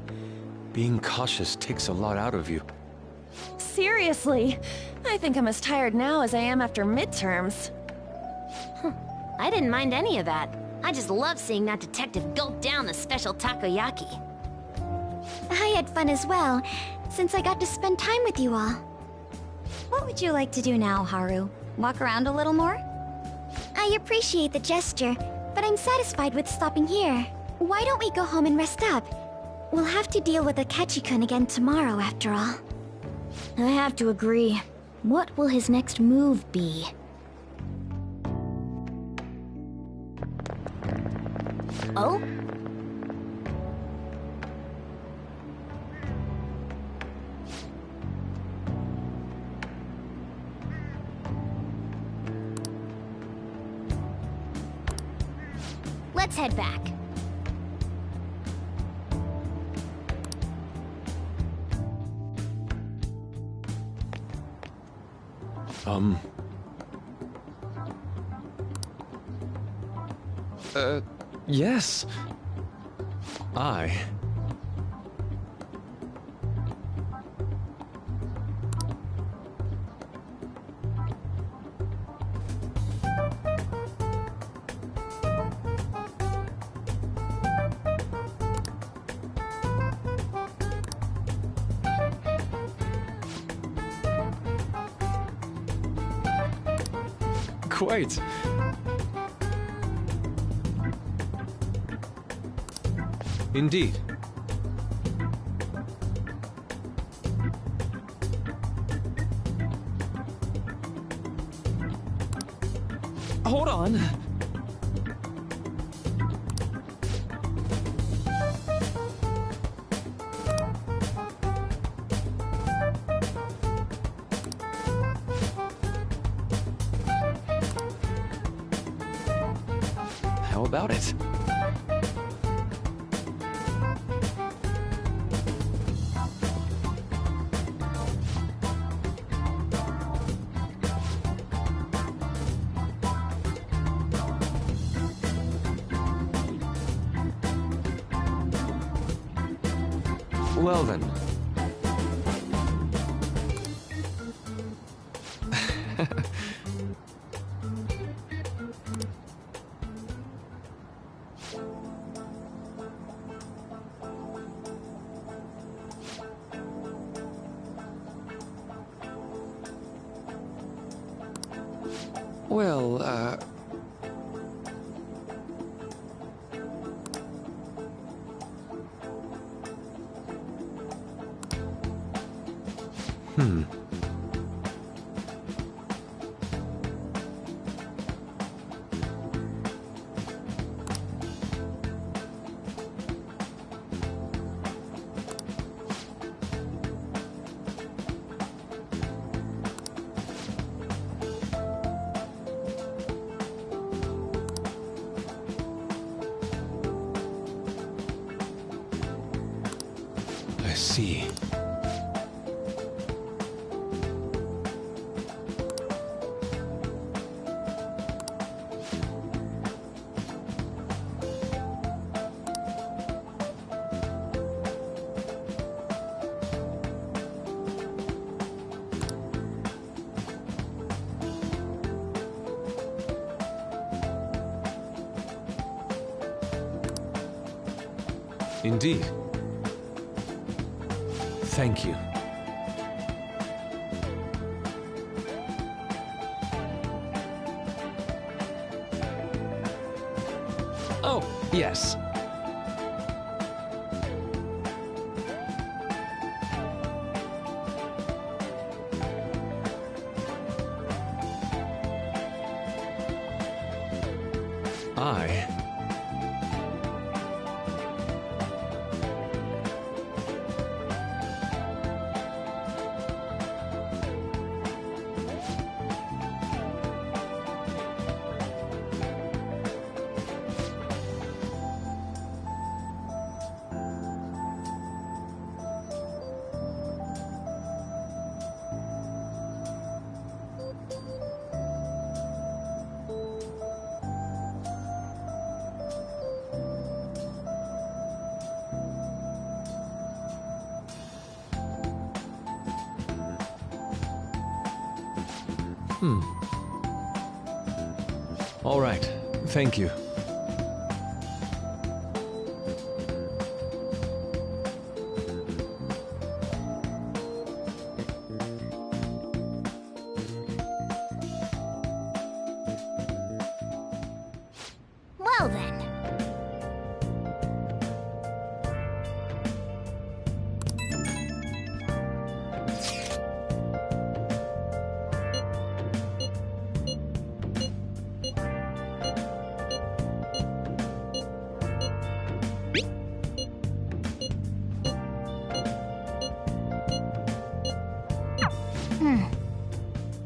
Being cautious takes a lot out of you. Seriously, I think I'm as tired now as I am after midterms. I didn't mind any of that. I just love seeing that detective gulp down the special takoyaki. I had fun as well, since I got to spend time with you all. What would you like to do now, Haru? Walk around a little more? I appreciate the gesture, but I'm satisfied with stopping here. Why don't we go home and rest up? We'll have to deal with Akechi-kun again tomorrow, after all. I have to agree. What will his next move be? Oh? Let's head back. Yes. Quite. Indeed. Hold on. How about it? Well then. Well, I see. Indeed. Thank you. Oh, yes. All right. Thank you. Well then.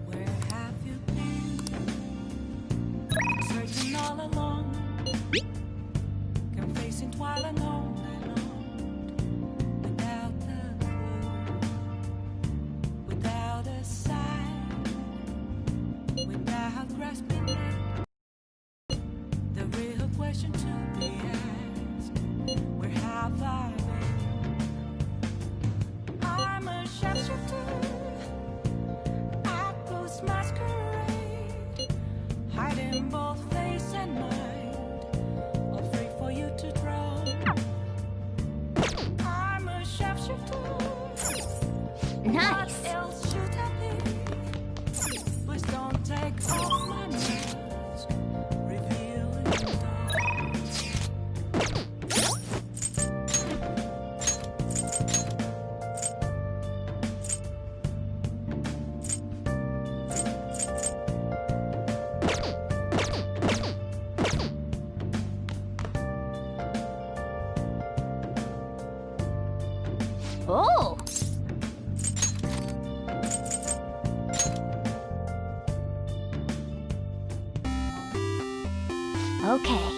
Where have you been? Searching all along, confessing while alone and on, without a clue, without a sign, without grasping it. The real question to be asked: where have I been? I'm a sharpshooter. Masquerade, hiding both face and mind, all free for you to draw. I'm a sharpshooter. Nice. What else should I be? Please don't take off my mask. Oh! Okay.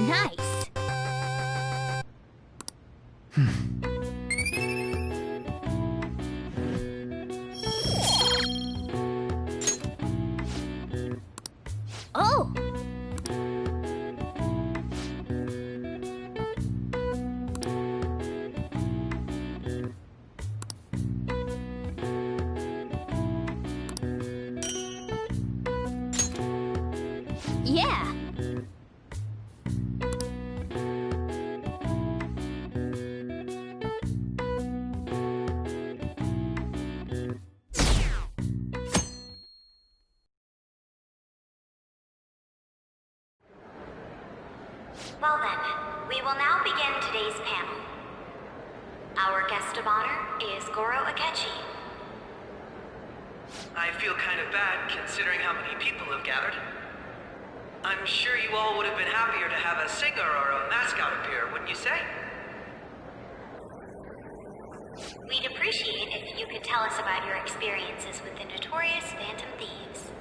Nice. Oh! Yeah. Well then, we will now begin today's panel. Our guest of honor is Goro Akechi. I feel kind of bad considering how many people have gathered. I'm sure you all would have been happier to have a singer or a mascot appear, wouldn't you say? We'd appreciate if you could tell us about your experiences with the notorious Phantom Thieves.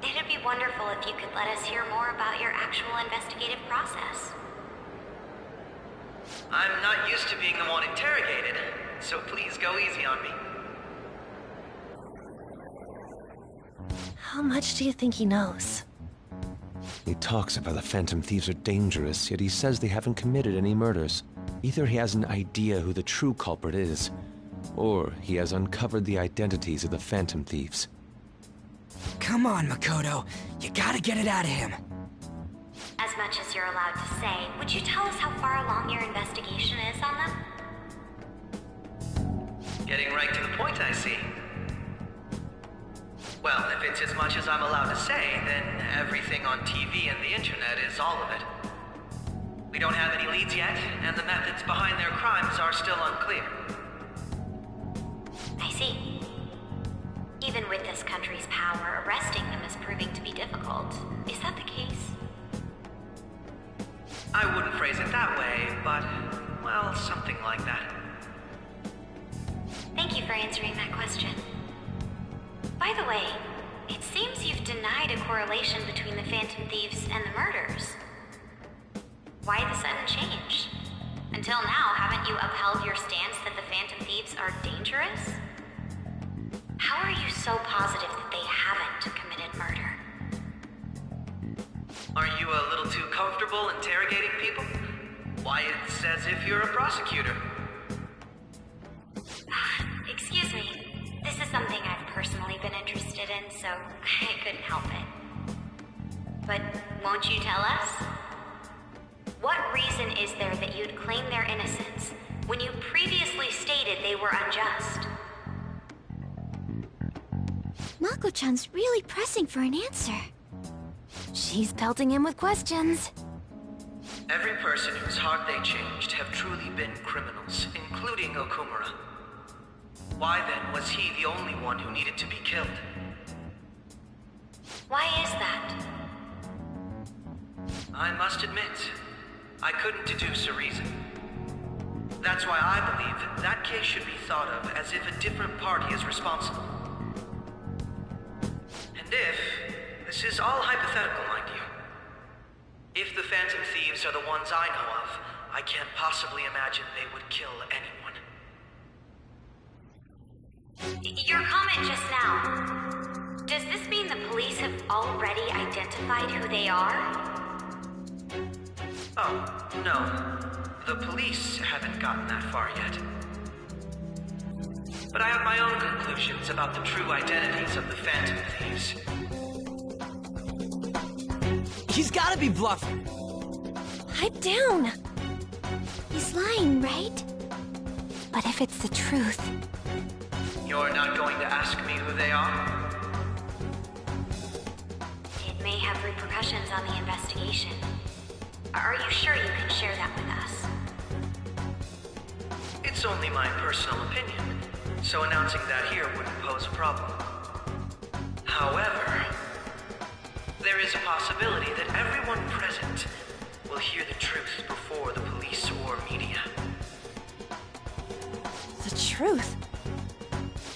It'd be wonderful if you could let us hear more about your actual investigative process. I'm not used to being the one interrogated, so please go easy on me. How much do you think he knows? He talks about the Phantom Thieves are dangerous, yet he says they haven't committed any murders. Either he has an idea who the true culprit is, or he has uncovered the identities of the Phantom Thieves. Come on, Makoto. You gotta get it out of him. As much as you're allowed to say, would you tell us how far along your investigation is on them? Getting right to the point, I see. Well, if it's as much as I'm allowed to say, then everything on TV and the internet is all of it. We don't have any leads yet, and the methods behind their crimes are still unclear. I see. Even with this country's power, arresting them is proving to be difficult. Is that the case? I wouldn't phrase it that way, but, well, something like that. Thank you for answering that question. By the way, it seems you've denied a correlation between the Phantom Thieves and the murders. Why the sudden change? Until now, haven't you upheld your stance that the Phantom Thieves are dangerous? How are you so positive that they haven't committed murder? Are you a little too comfortable interrogating people? Why, it's as if you're a prosecutor. Excuse me. This is something I've personally been interested in, so I couldn't help it. But won't you tell us? What reason is there that you'd claim their innocence when you previously stated they were unjust? Mako-chan's really pressing for an answer. She's pelting him with questions. Every person whose heart they changed have truly been criminals, including Okumura. Why then was he the only one who needed to be killed? Why is that? I must admit, I couldn't deduce a reason. That's why I believe that case should be thought of as if a different party is responsible. And if, this is all hypothetical, mind you, if the Phantom Thieves are the ones I know of, I can't possibly imagine they would kill anyone. Your comment just now, does this mean the police have already identified who they are? Oh, no. The police haven't gotten that far yet. But I have my own conclusions about the true identities of the Phantom Thieves. He's gotta be bluffing. Pipe down. He's lying, right? But if it's the truth... You're not going to ask me who they are? It may have repercussions on the investigation. Are you sure you can share that with us? It's only my personal opinion, so announcing that here wouldn't pose a problem. However, there is a possibility that everyone present will hear the truth before the police or media. The truth?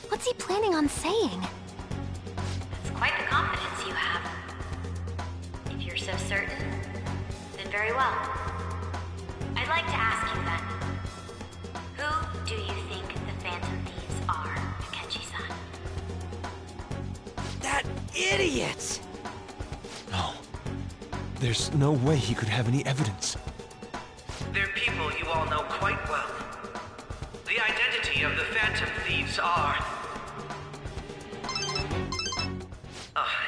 What's he planning on saying? That's quite the confidence you have. If you're so certain, then very well. I'd like to ask you then, who do you think the Phantom Thieves are, Akechi-san? That idiot! No. There's no way he could have any evidence. They're people you all know quite well. The identity of the Phantom Thieves are...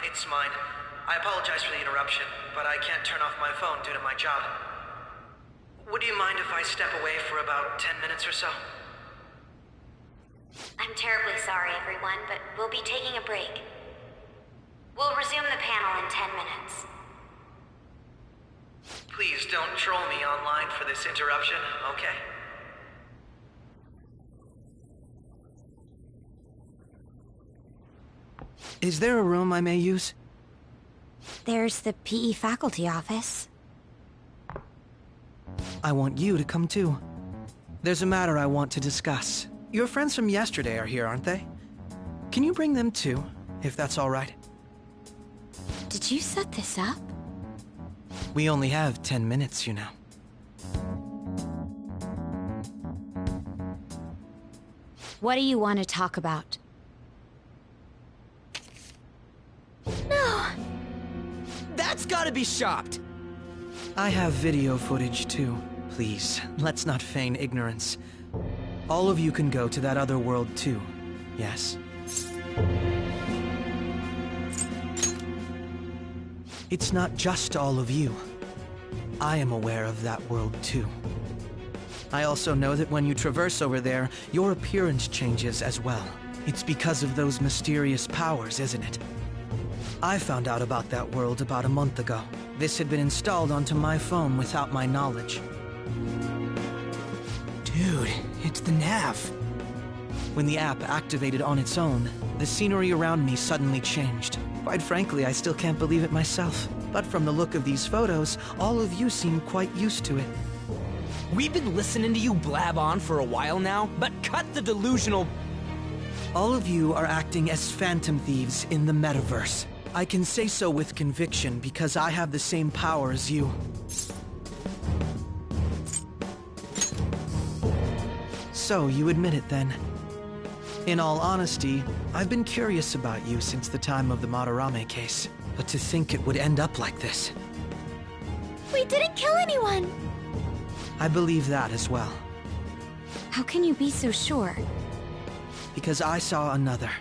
it's mine. I apologize for the interruption, but I can't turn off my phone due to my job. Would you mind if I step away for about 10 minutes or so? I'm terribly sorry, everyone, but we'll be taking a break. We'll resume the panel in 10 minutes. Please don't troll me online for this interruption, okay? Is there a room I may use? There's the PE faculty office. I want you to come too. There's a matter I want to discuss. Your friends from yesterday are here, aren't they? Can you bring them too, if that's all right? Did you set this up? We only have 10 minutes, you know. What do you want to talk about? No! That's gotta be shopped! I have video footage too. Please, let's not feign ignorance. All of you can go to that other world too, yes? It's not just all of you. I am aware of that world too. I also know that when you traverse over there, your appearance changes as well. It's because of those mysterious powers, isn't it? I found out about that world about a month ago. This had been installed onto my phone without my knowledge. Dude, it's the nav. When the app activated on its own, the scenery around me suddenly changed. Quite frankly, I still can't believe it myself. But from the look of these photos, all of you seem quite used to it. We've been listening to you blab on for a while now, but cut the delusional... All of you are acting as Phantom Thieves in the metaverse. I can say so with conviction because I have the same power as you. So, you admit it then. In all honesty, I've been curious about you since the time of the Madarame case. But to think it would end up like this. We didn't kill anyone! I believe that as well. How can you be so sure? Because I saw another.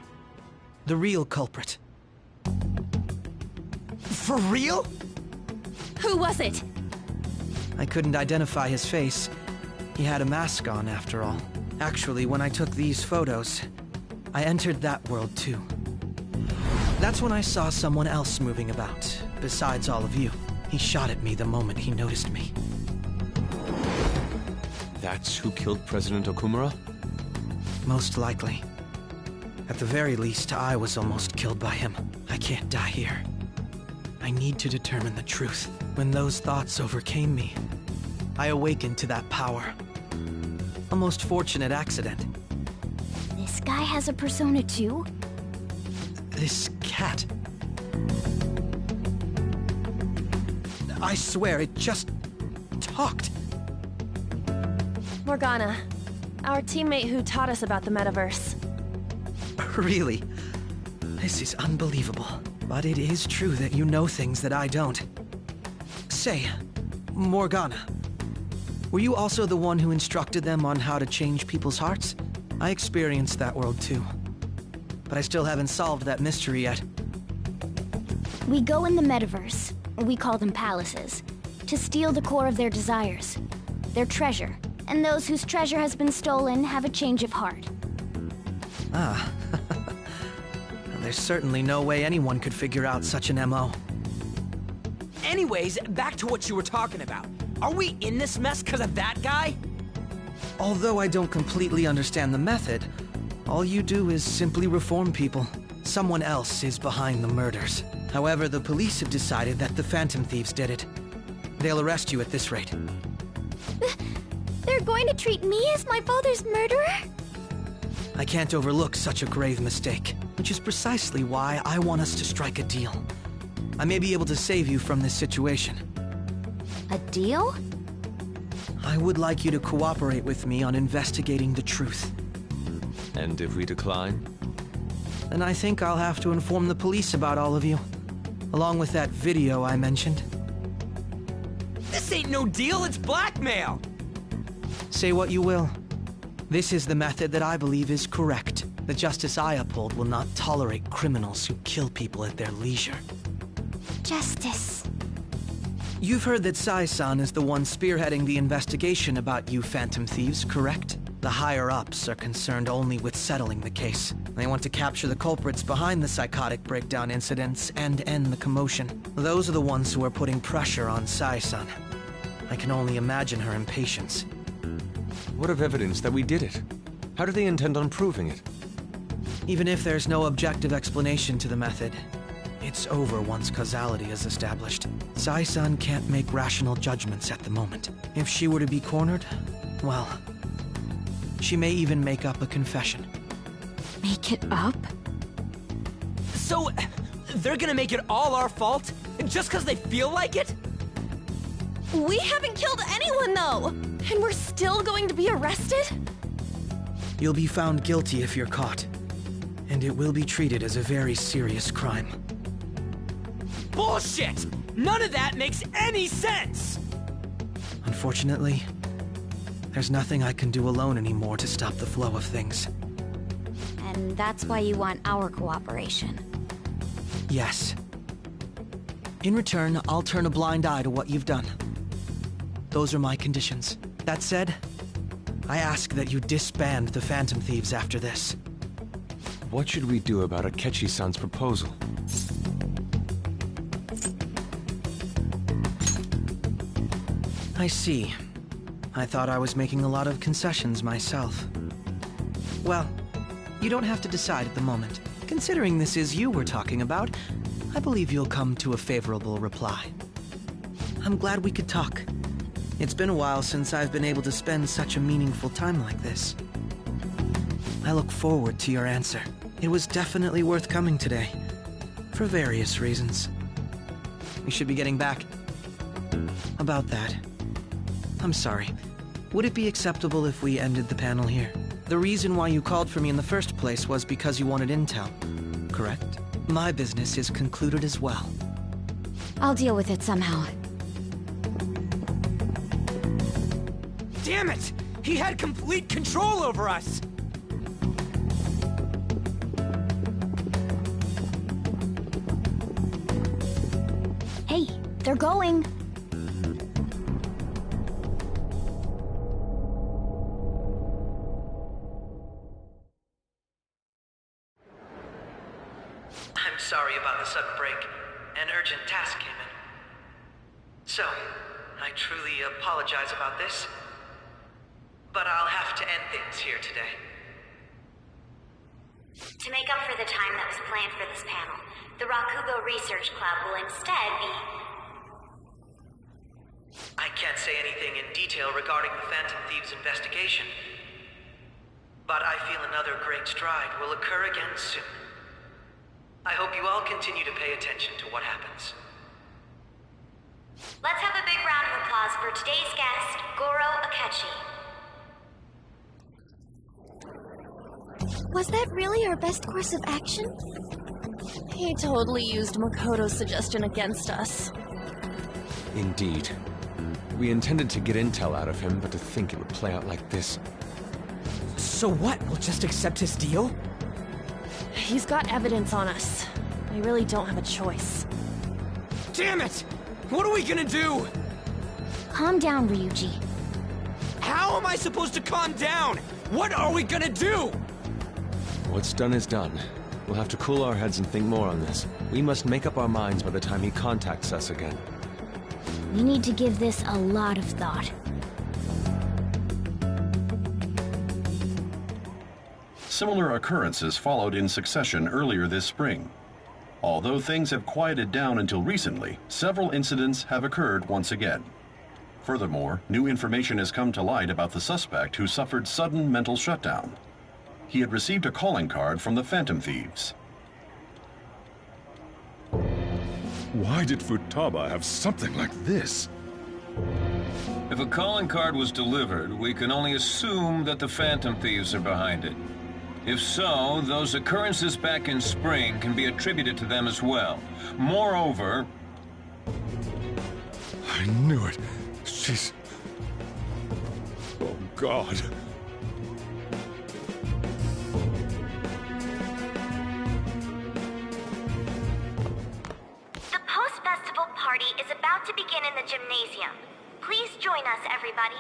The real culprit. For real? Who was it? I couldn't identify his face. He had a mask on, after all. Actually, when I took these photos, I entered that world too. That's when I saw someone else moving about, besides all of you. He shot at me the moment he noticed me. That's who killed President Okumura? Most likely. At the very least, I was almost killed by him. I can't die here. I need to determine the truth. When those thoughts overcame me, I awakened to that power. A most fortunate accident. This guy has a persona too? This cat. I swear, it just talked. Morgana, our teammate who taught us about the metaverse. Really? This is unbelievable. But it is true that you know things that I don't. Say, Morgana, were you also the one who instructed them on how to change people's hearts? I experienced that world too. But I still haven't solved that mystery yet. We go in the metaverse, we call them palaces, to steal the core of their desires, their treasure. And those whose treasure has been stolen have a change of heart. Ah. There's certainly no way anyone could figure out such an MO. Anyways, back to what you were talking about. Are we in this mess because of that guy? Although I don't completely understand the method, all you do is simply reform people. Someone else is behind the murders. However, the police have decided that the Phantom Thieves did it. They'll arrest you at this rate. They're going to treat me as my father's murderer? I can't overlook such a grave mistake, which is precisely why I want us to strike a deal. I may be able to save you from this situation. A deal? I would like you to cooperate with me on investigating the truth. And if we decline? Then I think I'll have to inform the police about all of you, along with that video I mentioned. This ain't no deal, it's blackmail! Say what you will. This is the method that I believe is correct. The justice I uphold will not tolerate criminals who kill people at their leisure. Justice. You've heard that Sai-san is the one spearheading the investigation about you Phantom Thieves, correct? The higher-ups are concerned only with settling the case. They want to capture the culprits behind the psychotic breakdown incidents and end the commotion. Those are the ones who are putting pressure on Sai-san. I can only imagine her impatience. What of evidence that we did it? How do they intend on proving it? Even if there's no objective explanation to the method, it's over once causality is established. Sai-san can't make rational judgments at the moment. If she were to be cornered, well, she may even make up a confession. Make it up? So, they're gonna make it all our fault? Just because they feel like it? We haven't killed anyone, though! And we're still going to be arrested? You'll be found guilty if you're caught. And it will be treated as a very serious crime. Bullshit! None of that makes any sense! Unfortunately, there's nothing I can do alone anymore to stop the flow of things. And that's why you want our cooperation. Yes. In return, I'll turn a blind eye to what you've done. Those are my conditions. That said, I ask that you disband the Phantom Thieves after this. What should we do about Akechi-san's proposal? I see. I thought I was making a lot of concessions myself. Well, you don't have to decide at the moment. Considering this is you we're talking about, I believe you'll come to a favorable reply. I'm glad we could talk. It's been a while since I've been able to spend such a meaningful time like this. I look forward to your answer. It was definitely worth coming today, for various reasons. We should be getting back. About that, I'm sorry. Would it be acceptable if we ended the panel here? The reason why you called for me in the first place was because you wanted intel, correct? My business is concluded as well. I'll deal with it somehow. Damn it! He had complete control over us! Hey, they're going. So, I truly apologize about this, but I'll have to end things here today. To make up for the time that was planned for this panel, the Rakugo Research Club will instead be... I can't say anything in detail regarding the Phantom Thieves investigation, but I feel another great stride will occur again soon. I hope you all continue to pay attention to what happens. Let's have a big round of applause for today's guest, Goro Akechi. Was that really our best course of action? He totally used Makoto's suggestion against us. Indeed. We intended to get intel out of him, but to think it would play out like this. So what? We'll just accept his deal? He's got evidence on us. We really don't have a choice. Damn it! What are we gonna do? Calm down, Ryuji. How am I supposed to calm down? What are we gonna do? What's done is done. We'll have to cool our heads and think more on this. We must make up our minds by the time he contacts us again. We need to give this a lot of thought. Similar occurrences followed in succession earlier this spring. Although things have quieted down until recently, several incidents have occurred once again. Furthermore, new information has come to light about the suspect who suffered sudden mental shutdown. He had received a calling card from the Phantom Thieves. Why did Futaba have something like this? If a calling card was delivered, we can only assume that the Phantom Thieves are behind it. If so, those occurrences back in spring can be attributed to them as well. Moreover... I knew it. She's... Oh, God. The post-festival party is about to begin in the gymnasium. Please join us, everybody.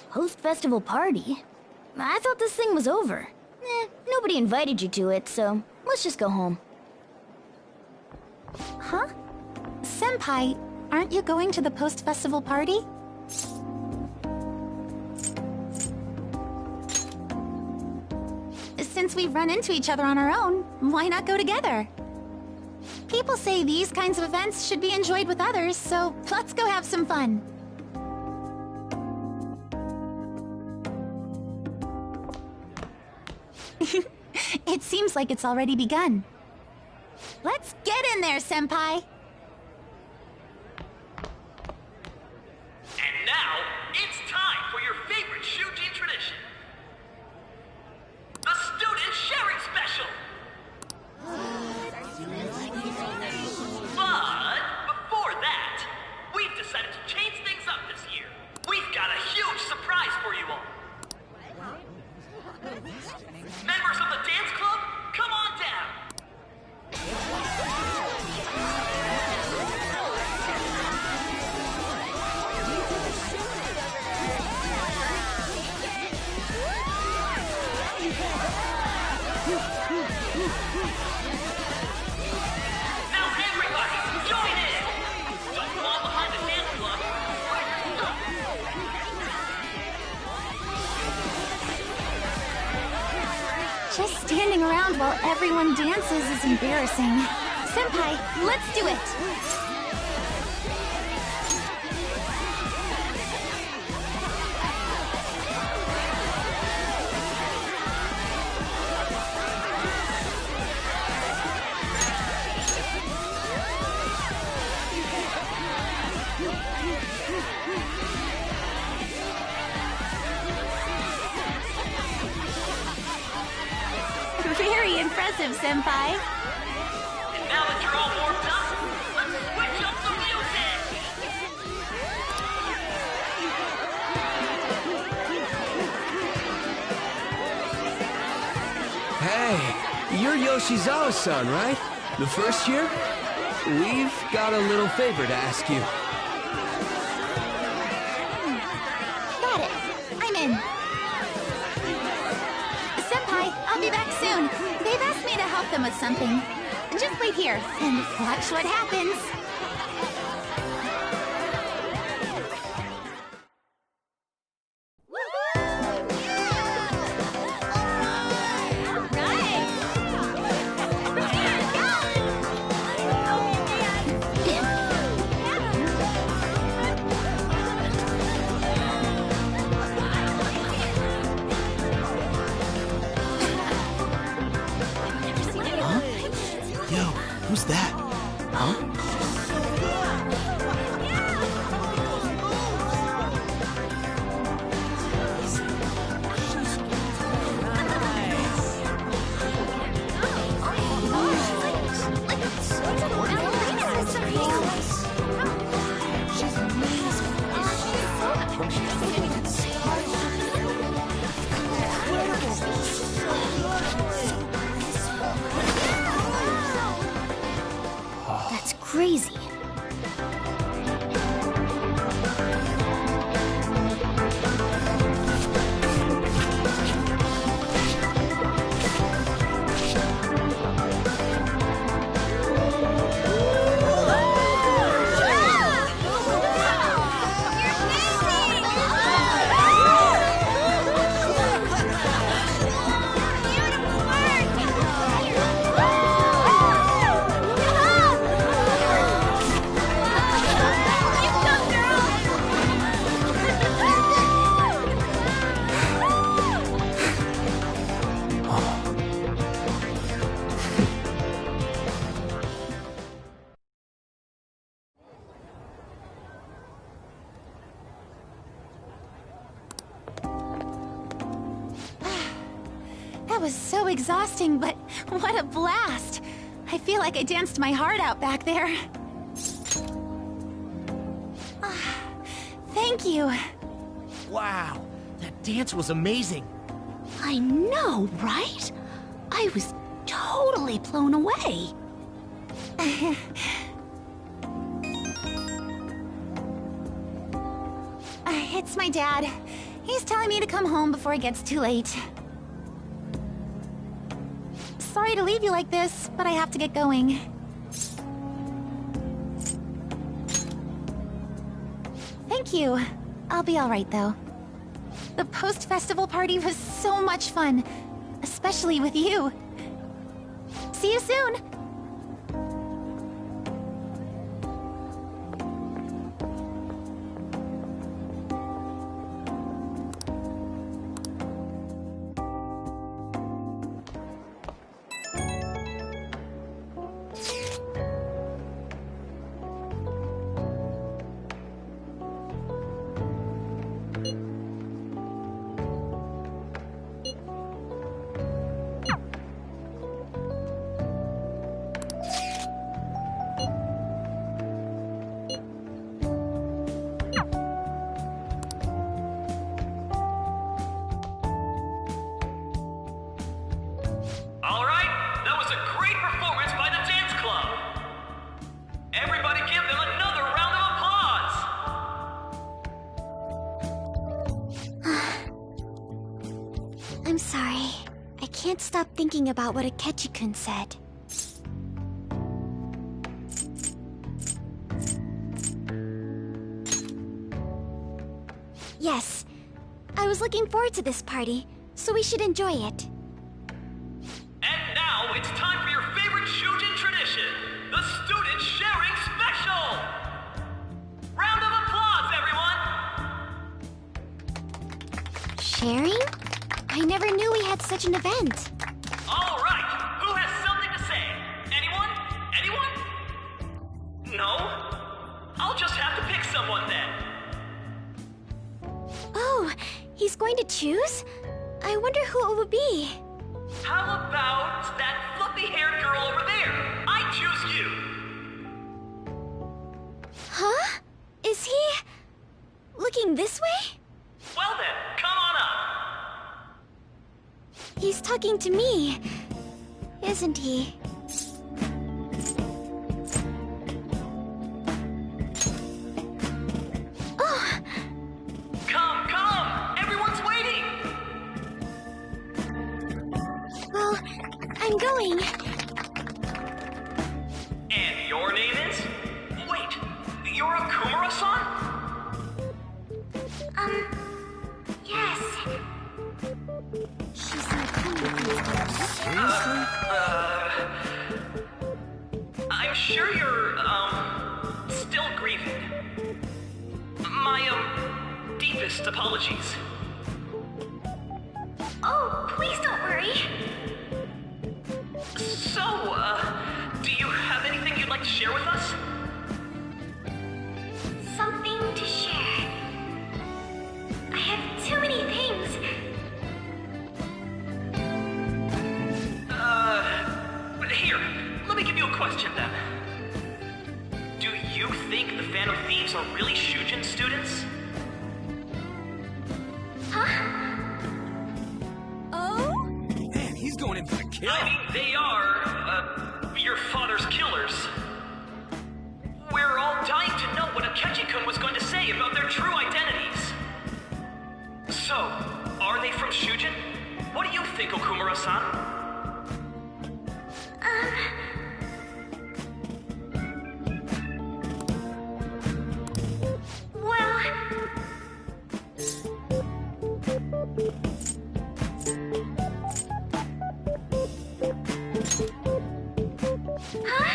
Post-festival party? I thought this thing was over. Nobody invited you to it, so let's just go home. Huh? Senpai, aren't you going to the post-festival party? Since we've run into each other on our own, why not go together? People say these kinds of events should be enjoyed with others, so let's go have some fun. It seems like it's already begun. Let's get in there, Senpai! And now, it's time for your favorite Shuji tradition. The Student Sharing Special! But, before that, we've decided to change things up this year. We've got a huge surprise for you all. Members of the dance club, come on down! Now everybody, join in! Don't fall behind the dance club. Just standing around while everyone dances is embarrassing. Senpai, let's do it! Very impressive, Senpai. And now that you're all warmed up, let's switch up the music! Hey, you're Yoshizawa-san, right? The first year? We've got a little favor to ask you. Got it. I'm in. Senpai, I'll be back soon. They've asked me to help them with something. Just wait here and watch what happens. Yo, who's that? Huh? That's crazy. That was so exhausting, but what a blast! I feel like I danced my heart out back there. Thank you. Wow, that dance was amazing. I know, right? I was totally blown away. It's my dad. He's telling me to come home before it gets too late. Sorry to leave you like this, but I have to get going. Thank you. I'll be all right, though. The post-festival party was so much fun, especially with you. See you soon! I'm sorry. I can't stop thinking about what Akechi-kun said. Yes. I was looking forward to this party, so we should enjoy it. And now it's time for your favorite Shujin tradition, the Student Sharing Special! Round of applause, everyone! Sharing? I never knew we had such an event. All right, who has something to say? Anyone? Anyone? No? I'll just have to pick someone then. Oh, he's going to choose? I wonder who it would be. How about that fluffy-haired girl over there? I choose you. Huh? Is he... looking this way? Well then, come on up. He's talking to me, isn't he? Oh! Come, come! Everyone's waiting! Well, I'm going. Seriously? I'm sure you're, still grieving. My, deepest apologies. Oh, please don't worry. So, do you have anything you'd like to share with us? Something to share. I have too many things. Here, let me give you a question then. Do you think the Phantom Thieves are really Shujin students? Huh? Oh? Man, he's going in for the kill. I mean, they are, your father's killers. We're all dying to know what Akechi-kun was going to say about their true identities. So, are they from Shujin? What do you think, Okumura-san? Well... Huh?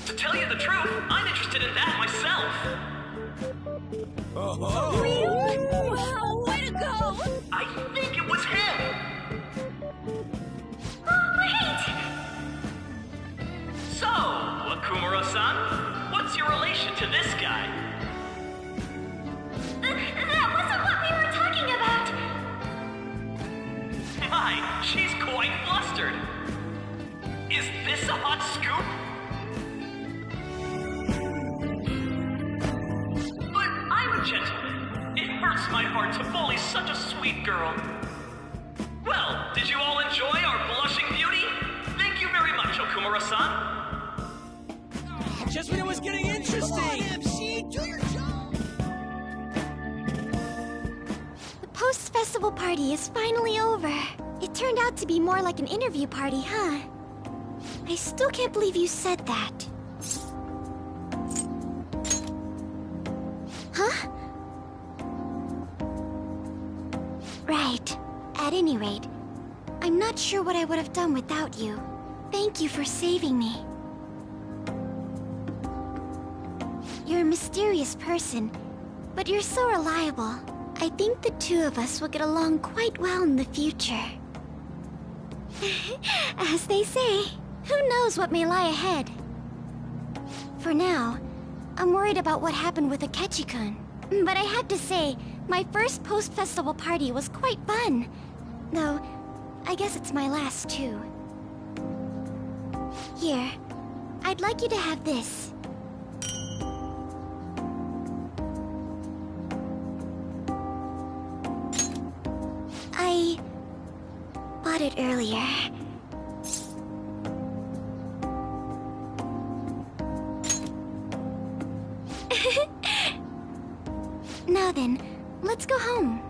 To tell you the truth, I'm interested in that myself. Oh. Wow, way to go! I think it was him. Oh, wait! So, Okumura-san, what's your relation to this guy? That wasn't what we were talking about! My, she's quite flustered. Is this a hot scoop? But I'm a gentleman. It hurts my heart to bully such a sweet girl. Well, did you all enjoy our blushing beauty? Thank you very much, Okumura-san. Just when it was getting interesting! MC, do your job! The post-festival party is finally over. It turned out to be more like an interview party, huh? I still can't believe you said that. Huh? Right. At any rate, I'm not sure what I would have done without you. Thank you for saving me. You're a mysterious person, but you're so reliable. I think the two of us will get along quite well in the future. As they say, who knows what may lie ahead? For now, I'm worried about what happened with Akechi-kun. But I have to say, my first post-festival party was quite fun. Though, I guess it's my last too. Here, I'd like you to have this. I bought it earlier. Now then, let's go home.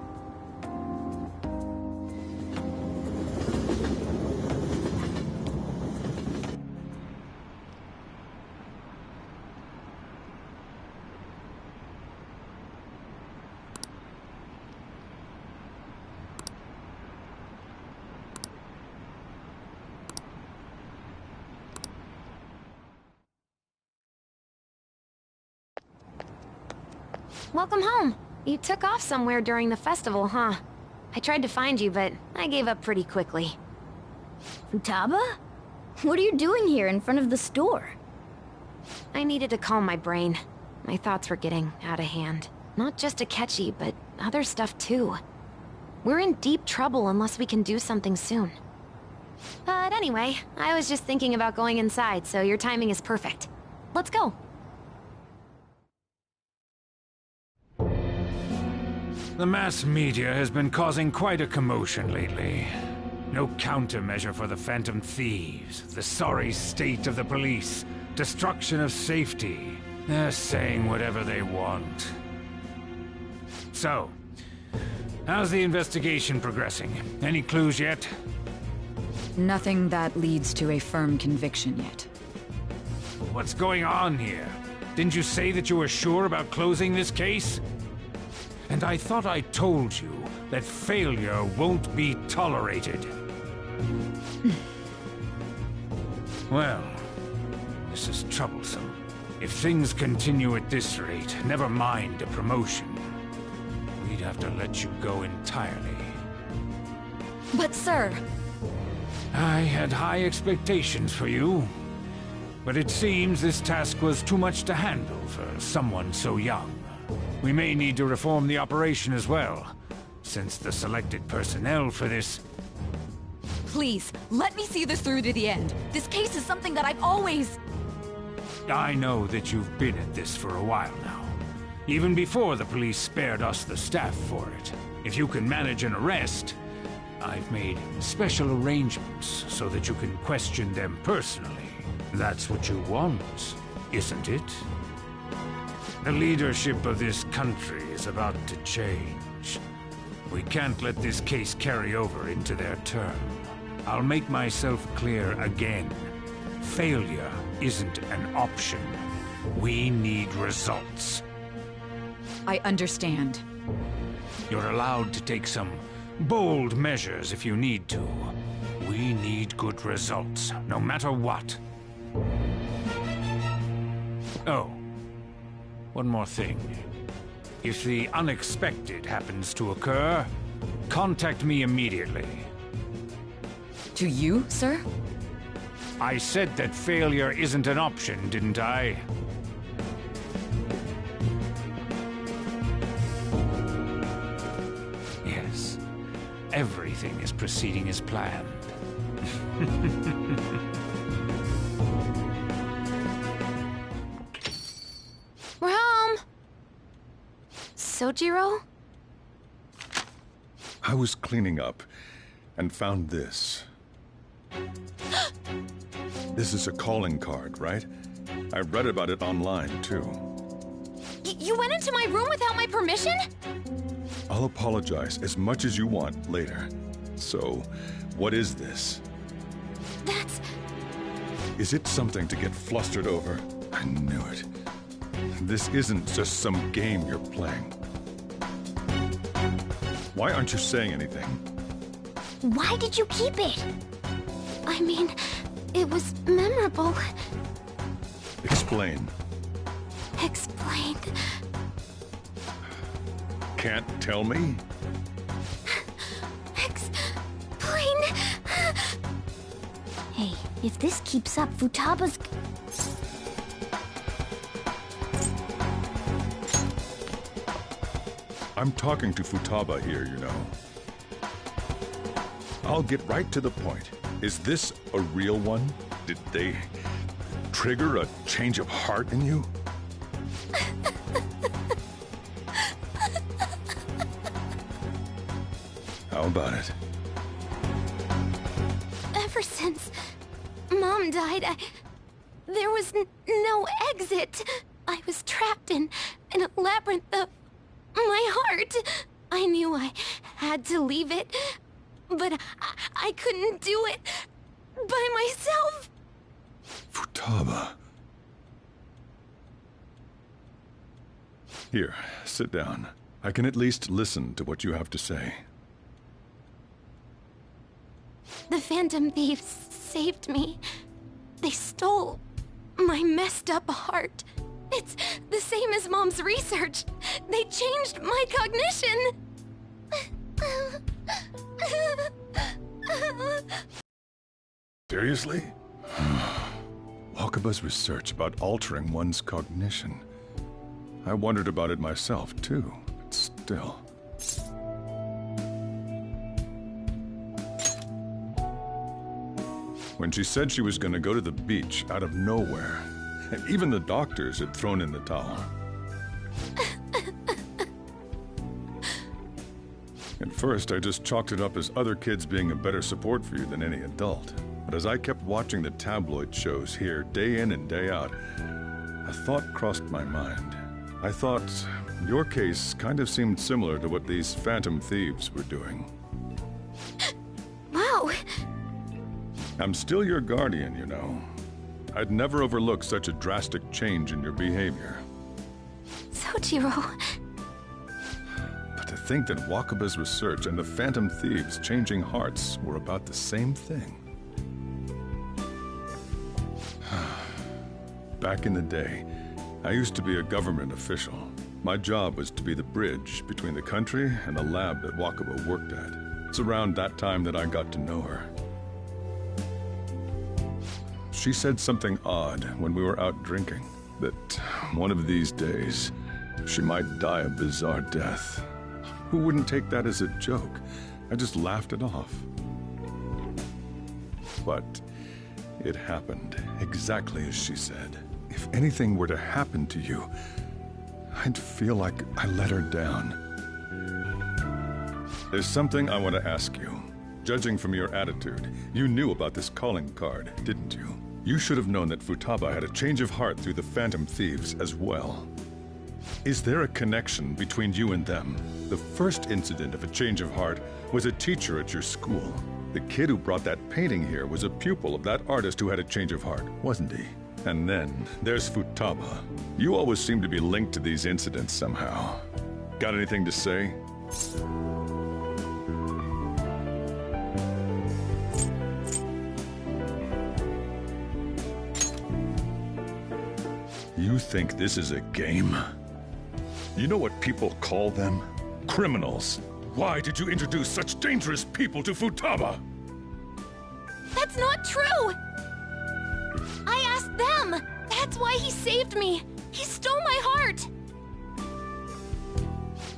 Welcome home. You took off somewhere during the festival, huh? I tried to find you, but I gave up pretty quickly. Futaba? What are you doing here in front of the store? I needed to calm my brain. My thoughts were getting out of hand. Not just Akechi, but other stuff too. We're in deep trouble unless we can do something soon. But anyway, I was just thinking about going inside, so your timing is perfect. Let's go. The mass media has been causing quite a commotion lately. No countermeasure for the Phantom Thieves, the sorry state of the police, destruction of safety. They're saying whatever they want. So, how's the investigation progressing? Any clues yet? Nothing that leads to a firm conviction yet. What's going on here? Didn't you say that you were sure about closing this case? And I thought I told you that failure won't be tolerated. Well, this is troublesome. If things continue at this rate, never mind a promotion. We'd have to let you go entirely. But sir... I had high expectations for you. But it seems this task was too much to handle for someone so young. We may need to reform the operation as well, since the selected personnel for this... Please, let me see this through to the end. This case is something that I've always... I know that you've been at this for a while now. Even before the police spared us the staff for it. If you can manage an arrest, I've made special arrangements so that you can question them personally. That's what you want, isn't it? The leadership of this country is about to change. We can't let this case carry over into their term. I'll make myself clear again. Failure isn't an option. We need results. I understand. You're allowed to take some bold measures if you need to. We need good results, no matter what. Oh, one more thing. If the unexpected happens to occur, contact me immediately. To you, sir? I said that failure isn't an option, didn't I? Yes. Everything is proceeding as planned. We're home! So, J-RO? I was cleaning up and found this. This is a calling card, right? I read about it online, too. You went into my room without my permission? I'll apologize as much as you want later. So, what is this? That's... Is it something to get flustered over? I knew it. This isn't just some game you're playing. Why aren't you saying anything? Why did you keep it? I mean, it was memorable. Explain. Explain. Can't tell me? Explain. Hey, if this keeps up, Futaba's... I'm talking to Futaba here, you know. I'll get right to the point. Is this a real one? Did they trigger a change of heart in you? How about it? Ever since Mom died, there was no exit. I was trapped in a labyrinth of my heart. I knew I had to leave it, but I couldn't do it by myself. Futaba. Here, sit down. I can at least listen to what you have to say. The Phantom Thieves saved me. They stole my messed up heart. It's the same as Mom's research. They changed my cognition. Seriously? Wakaba's research about altering one's cognition. I wondered about it myself, too, but still. When she said she was going to go to the beach out of nowhere, and even the doctors had thrown in the towel. At first, I just chalked it up as other kids being a better support for you than any adult. But as I kept watching the tabloid shows here, day in and day out, a thought crossed my mind. I thought your case kind of seemed similar to what these Phantom Thieves were doing. Wow. I'm still your guardian, you know. I'd never overlook such a drastic change in your behavior. So, J-RO... But to think that Wakaba's research and the Phantom Thieves changing hearts were about the same thing. Back in the day, I used to be a government official. My job was to be the bridge between the country and the lab that Wakaba worked at. It's around that time that I got to know her. She said something odd when we were out drinking, that one of these days, she might die a bizarre death. Who wouldn't take that as a joke? I just laughed it off. But it happened exactly as she said. If anything were to happen to you, I'd feel like I let her down. There's something I want to ask you. Judging from your attitude, you knew about this calling card, didn't you? You should have known that Futaba had a change of heart through the Phantom Thieves as well. Is there a connection between you and them? The first incident of a change of heart was a teacher at your school. The kid who brought that painting here was a pupil of that artist who had a change of heart, wasn't he? And then there's Futaba. You always seem to be linked to these incidents somehow. Got anything to say? You think this is a game? You know what people call them? Criminals. Why did you introduce such dangerous people to Futaba? That's not true! I asked them! That's why he saved me! He stole my heart!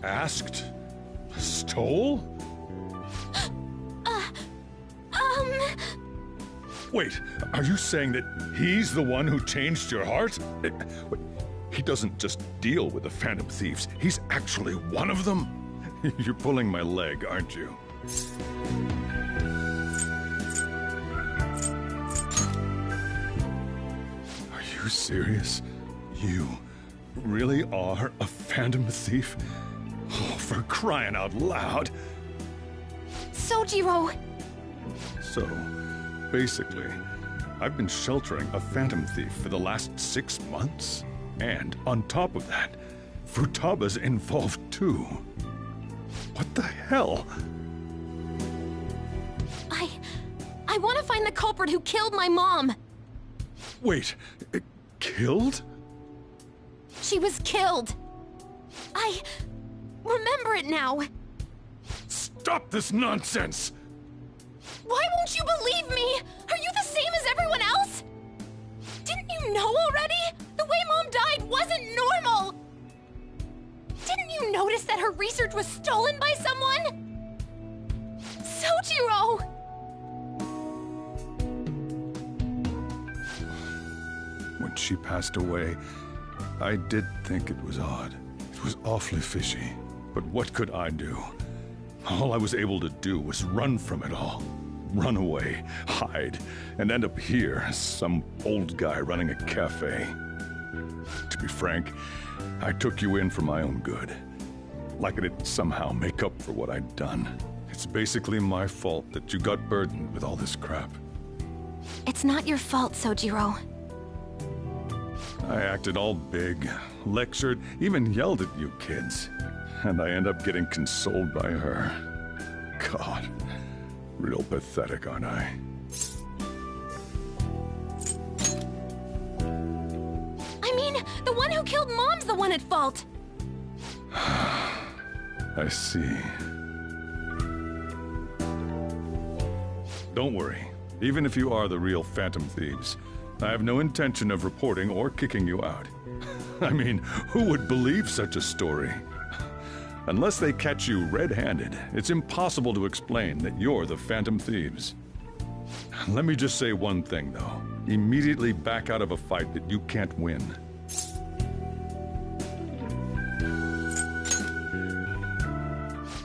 Asked? Stole? Wait, are you saying that he's the one who changed your heart? He doesn't just deal with the Phantom Thieves, he's actually one of them? You're pulling my leg, aren't you? Are you serious? You really are a Phantom Thief? Oh, for crying out loud! Sojiro! So, basically, I've been sheltering a Phantom Thief for the last 6 months. And on top of that, Futaba's involved too. What the hell? I want to find the culprit who killed my mom! Wait, killed? She was killed! I remember it now! Stop this nonsense! Why won't you believe me? Are you the same as everyone else? Didn't you know already? The way Mom died wasn't normal! Didn't you notice that her research was stolen by someone? Sojiro! When she passed away, I did think it was odd. It was awfully fishy. But what could I do? All I was able to do was run from it all. Run away, hide, and end up here as some old guy running a cafe. To be frank, I took you in for my own good. Like it'd somehow make up for what I'd done. It's basically my fault that you got burdened with all this crap. It's not your fault, Sojiro. I acted all big, lectured, even yelled at you kids. And I end up getting consoled by her. God, real pathetic, aren't I? I mean, the one who killed Mom's the one at fault! I see. Don't worry. Even if you are the real Phantom Thieves, I have no intention of reporting or kicking you out. I mean, who would believe such a story? Unless they catch you red-handed, it's impossible to explain that you're the Phantom Thieves. Let me just say one thing, though. Immediately back out of a fight that you can't win.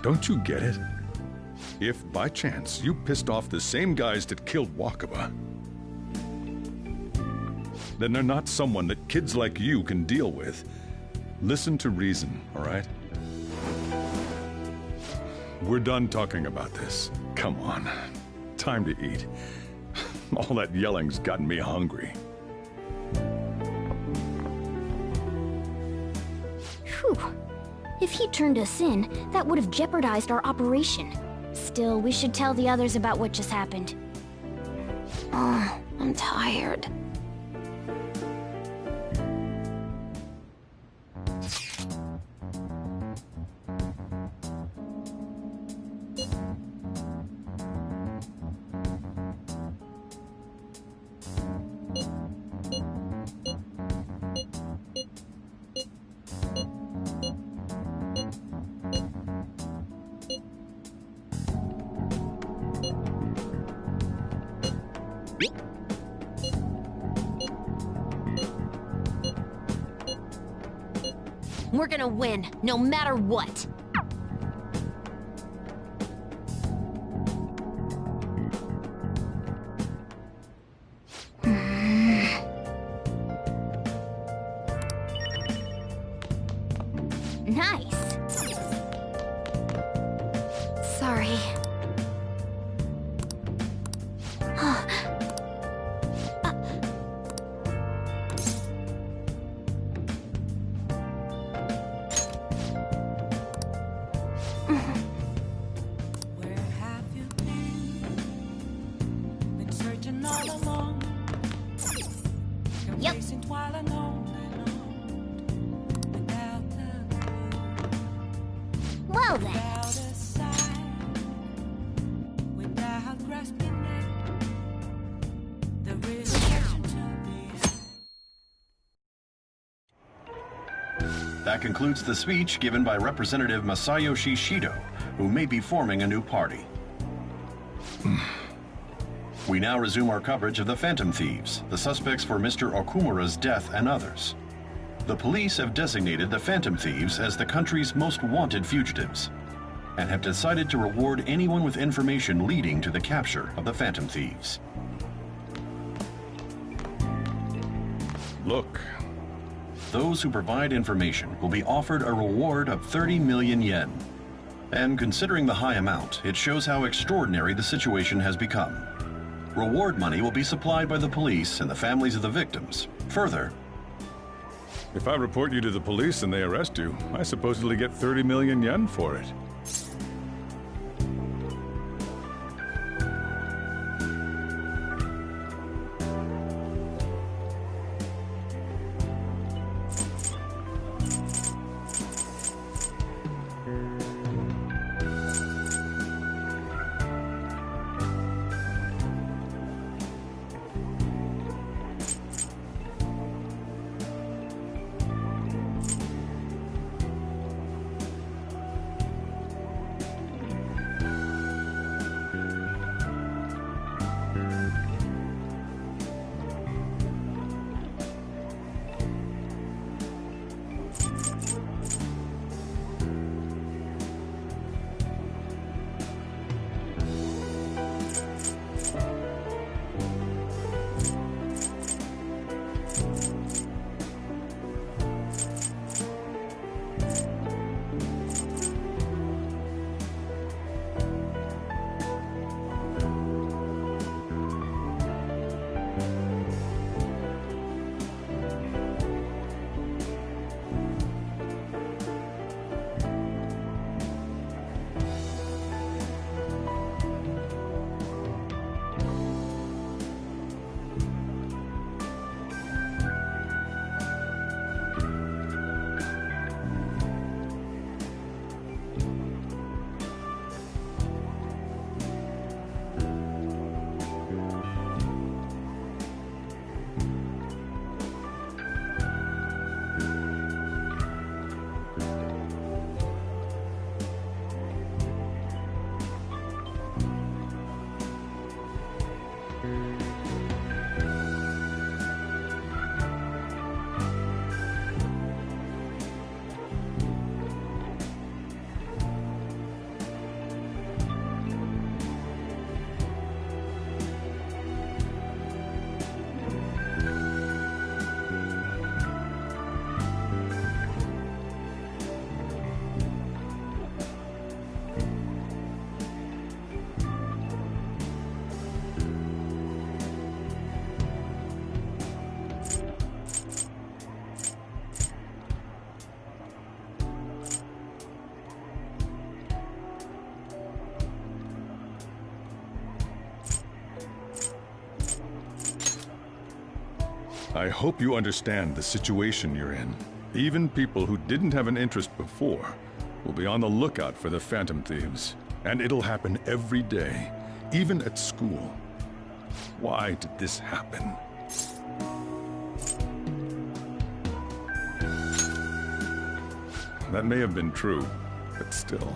Don't you get it? If, by chance, you pissed off the same guys that killed Wakaba, then they're not someone that kids like you can deal with. Listen to reason, all right? We're done talking about this. Come on. Time to eat. All that yelling's gotten me hungry. Whew. If he turned us in, that would have jeopardized our operation. Still, we should tell the others about what just happened. Oh, I'm tired. We're gonna win, no matter what. Nice. Sorry. Yep. Well then. That concludes the speech given by Representative Masayoshi Shido, who may be forming a new party. We now resume our coverage of the Phantom Thieves, the suspects for Mr. Okumura's death and others. The police have designated the Phantom Thieves as the country's most wanted fugitives, and have decided to reward anyone with information leading to the capture of the Phantom Thieves. Look. Those who provide information will be offered a reward of 30 million yen. And considering the high amount, it shows how extraordinary the situation has become. Reward money will be supplied by the police and the families of the victims. Further, If I report you to the police and they arrest you, I supposedly get 30 million yen for it. I hope you understand the situation you're in. Even people who didn't have an interest before will be on the lookout for the Phantom Thieves. And it'll happen every day, even at school. Why did this happen? That may have been true, but still.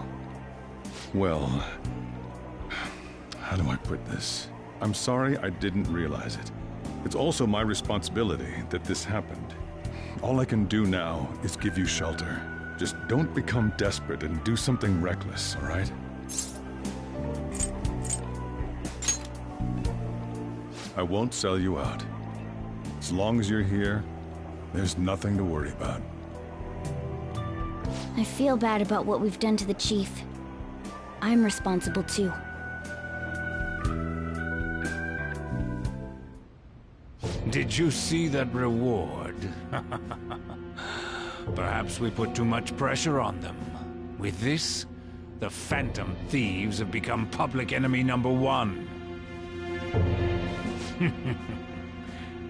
Well, how do I put this? I'm sorry I didn't realize it. It's also my responsibility that this happened. All I can do now is give you shelter. Just don't become desperate and do something reckless, all right? I won't sell you out. As long as you're here, there's nothing to worry about. I feel bad about what we've done to the chief. I'm responsible too. Did you see that reward? Perhaps we put too much pressure on them. With this, the Phantom Thieves have become public enemy #1.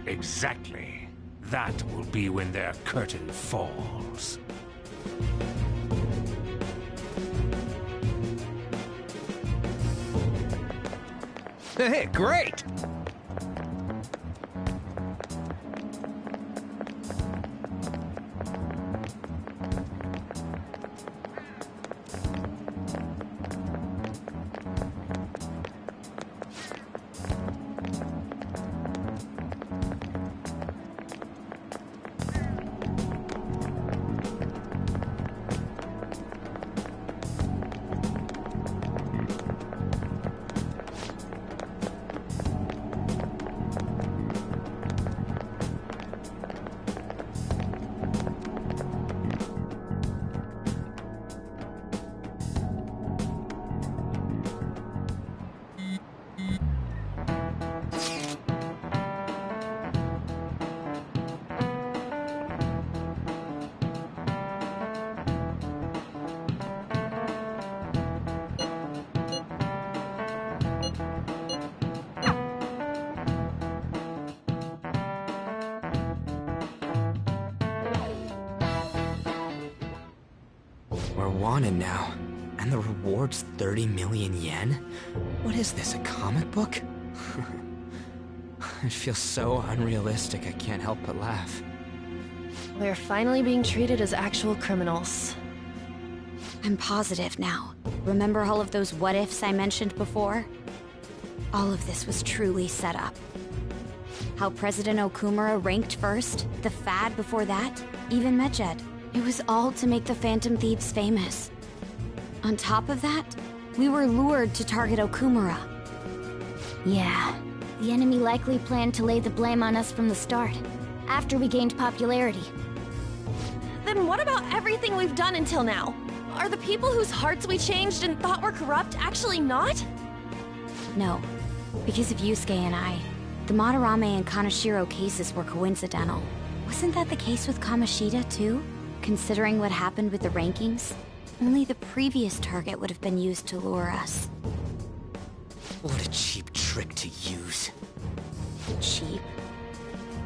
Exactly. That will be when their curtain falls. Hey, great! We're wanted now. And the reward's 30 million yen? What is this, a comic book? It feels so unrealistic I can't help but laugh. We're finally being treated as actual criminals. I'm positive now. Remember all of those what-ifs I mentioned before? All of this was truly set up. How President Okumura ranked first, the Fad before that, even Medjed. It was all to make the Phantom Thieves famous. On top of that, we were lured to target Okumura. Yeah, the enemy likely planned to lay the blame on us from the start, after we gained popularity. Then what about everything we've done until now? Are the people whose hearts we changed and thought were corrupt actually not? No, because of Yusuke and I, the Madarame and Kaneshiro cases were coincidental. Wasn't that the case with Kamoshida, too? Considering what happened with the rankings, only the previous target would have been used to lure us. What a cheap trick to use. Cheap?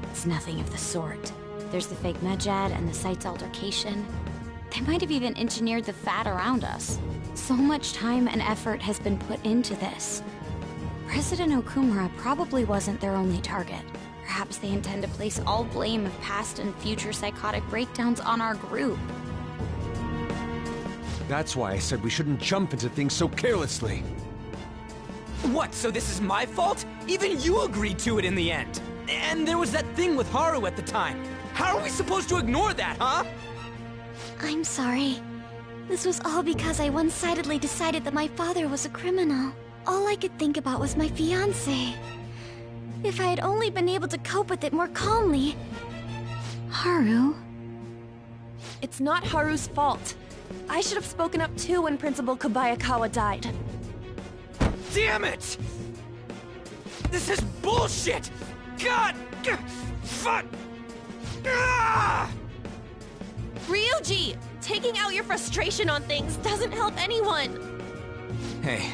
It's nothing of the sort. There's the fake Medjed and the site's altercation. They might have even engineered the Fat around us. So much time and effort has been put into this. President Okumura probably wasn't their only target. Perhaps they intend to place all blame of past and future psychotic breakdowns on our group. That's why I said we shouldn't jump into things so carelessly. What, so this is my fault? Even you agreed to it in the end. And there was that thing with Haru at the time. How are we supposed to ignore that, huh? I'm sorry. This was all because I one-sidedly decided that my father was a criminal. All I could think about was my fiancé. If I had only been able to cope with it more calmly... Haru? It's not Haru's fault. I should have spoken up too when Principal Kobayakawa died. Damn it! This is bullshit! God! Fuck! Ah! Ryuji! Taking out your frustration on things doesn't help anyone! Hey,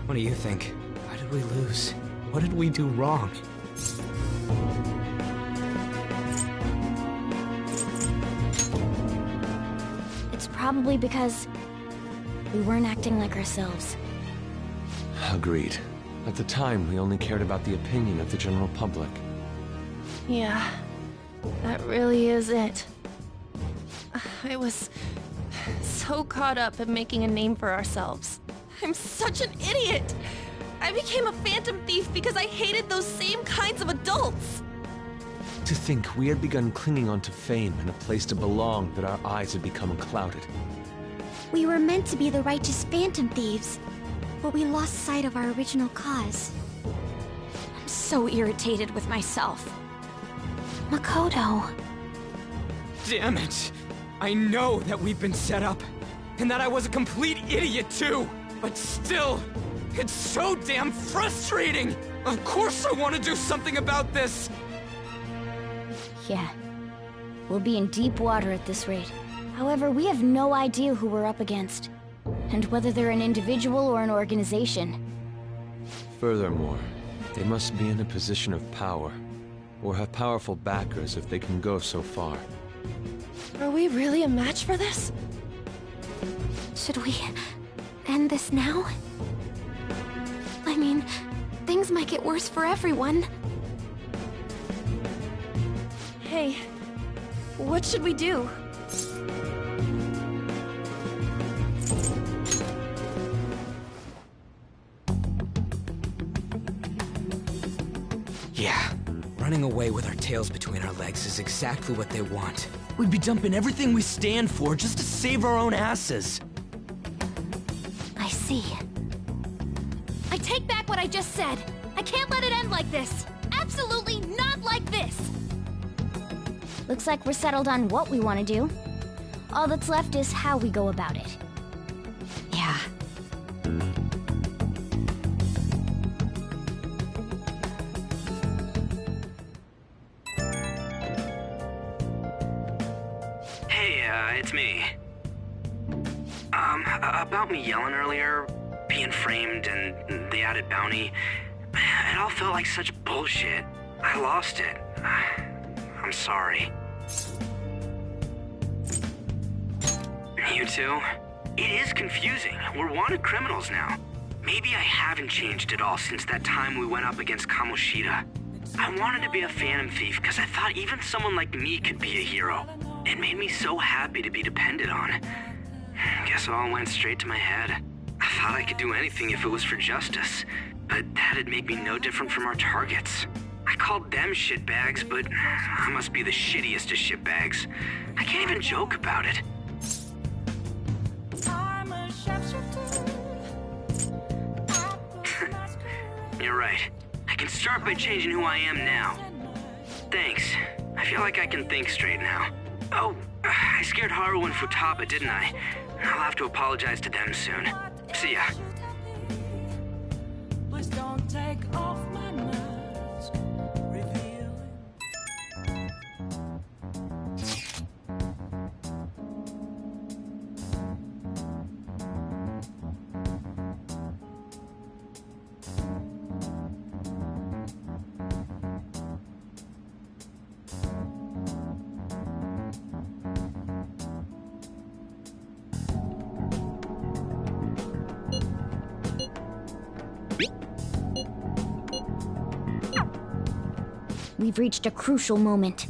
what do you think? Why did we lose? What did we do wrong? It's probably because we weren't acting like ourselves. Agreed. At the time, we only cared about the opinion of the general public. Yeah, that really is it. I was so caught up in making a name for ourselves. I'm such an idiot! I became a phantom thief because I hated those same kinds of adults! To think we had begun clinging onto fame and a place to belong that our eyes had become clouded. We were meant to be the righteous phantom thieves, but we lost sight of our original cause. I'm so irritated with myself. Makoto. Damn it! I know that we've been set up, and that I was a complete idiot too! But still, it's so damn frustrating! Of course I want to do something about this! Yeah. We'll be in deep water at this rate. However, we have no idea who we're up against, and whether they're an individual or an organization. Furthermore, they must be in a position of power, or have powerful backers if they can go so far. Are we really a match for this? Should we end this now? I mean, things might get worse for everyone. Hey, what should we do? Yeah, running away with our tails between our legs is exactly what they want. We'd be dumping everything we stand for just to save our own asses. I see. I take back what I just said. I can't let it end like this. Absolutely not like this. Looks like we're settled on what we want to do. All that's left is how we go about it. Yeah. Hey, it's me. About me yelling earlier, being framed, and the added bounty, it all felt like such bullshit. I lost it. I'm sorry. You too? It is confusing. We're wanted criminals now. Maybe I haven't changed at all since that time we went up against Kamoshida. I wanted to be a phantom thief because I thought even someone like me could be a hero. It made me so happy to be depended on. Guess it all went straight to my head. I thought I could do anything if it was for justice, but that'd make me no different from our targets. I called them shitbags, but I must be the shittiest of shitbags. I can't even joke about it. You're right. I can start by changing who I am now. Thanks. I feel like I can think straight now. Oh, I scared Haru and Futaba, didn't I? I'll have to apologize to them soon. See ya. Please don't take off my mask. We've reached a crucial moment.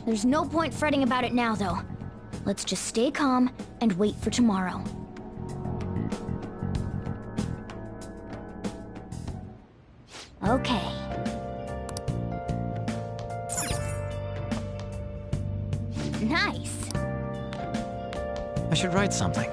There's no point fretting about it now, though. Let's just stay calm and wait for tomorrow. Okay. Nice. I should write something.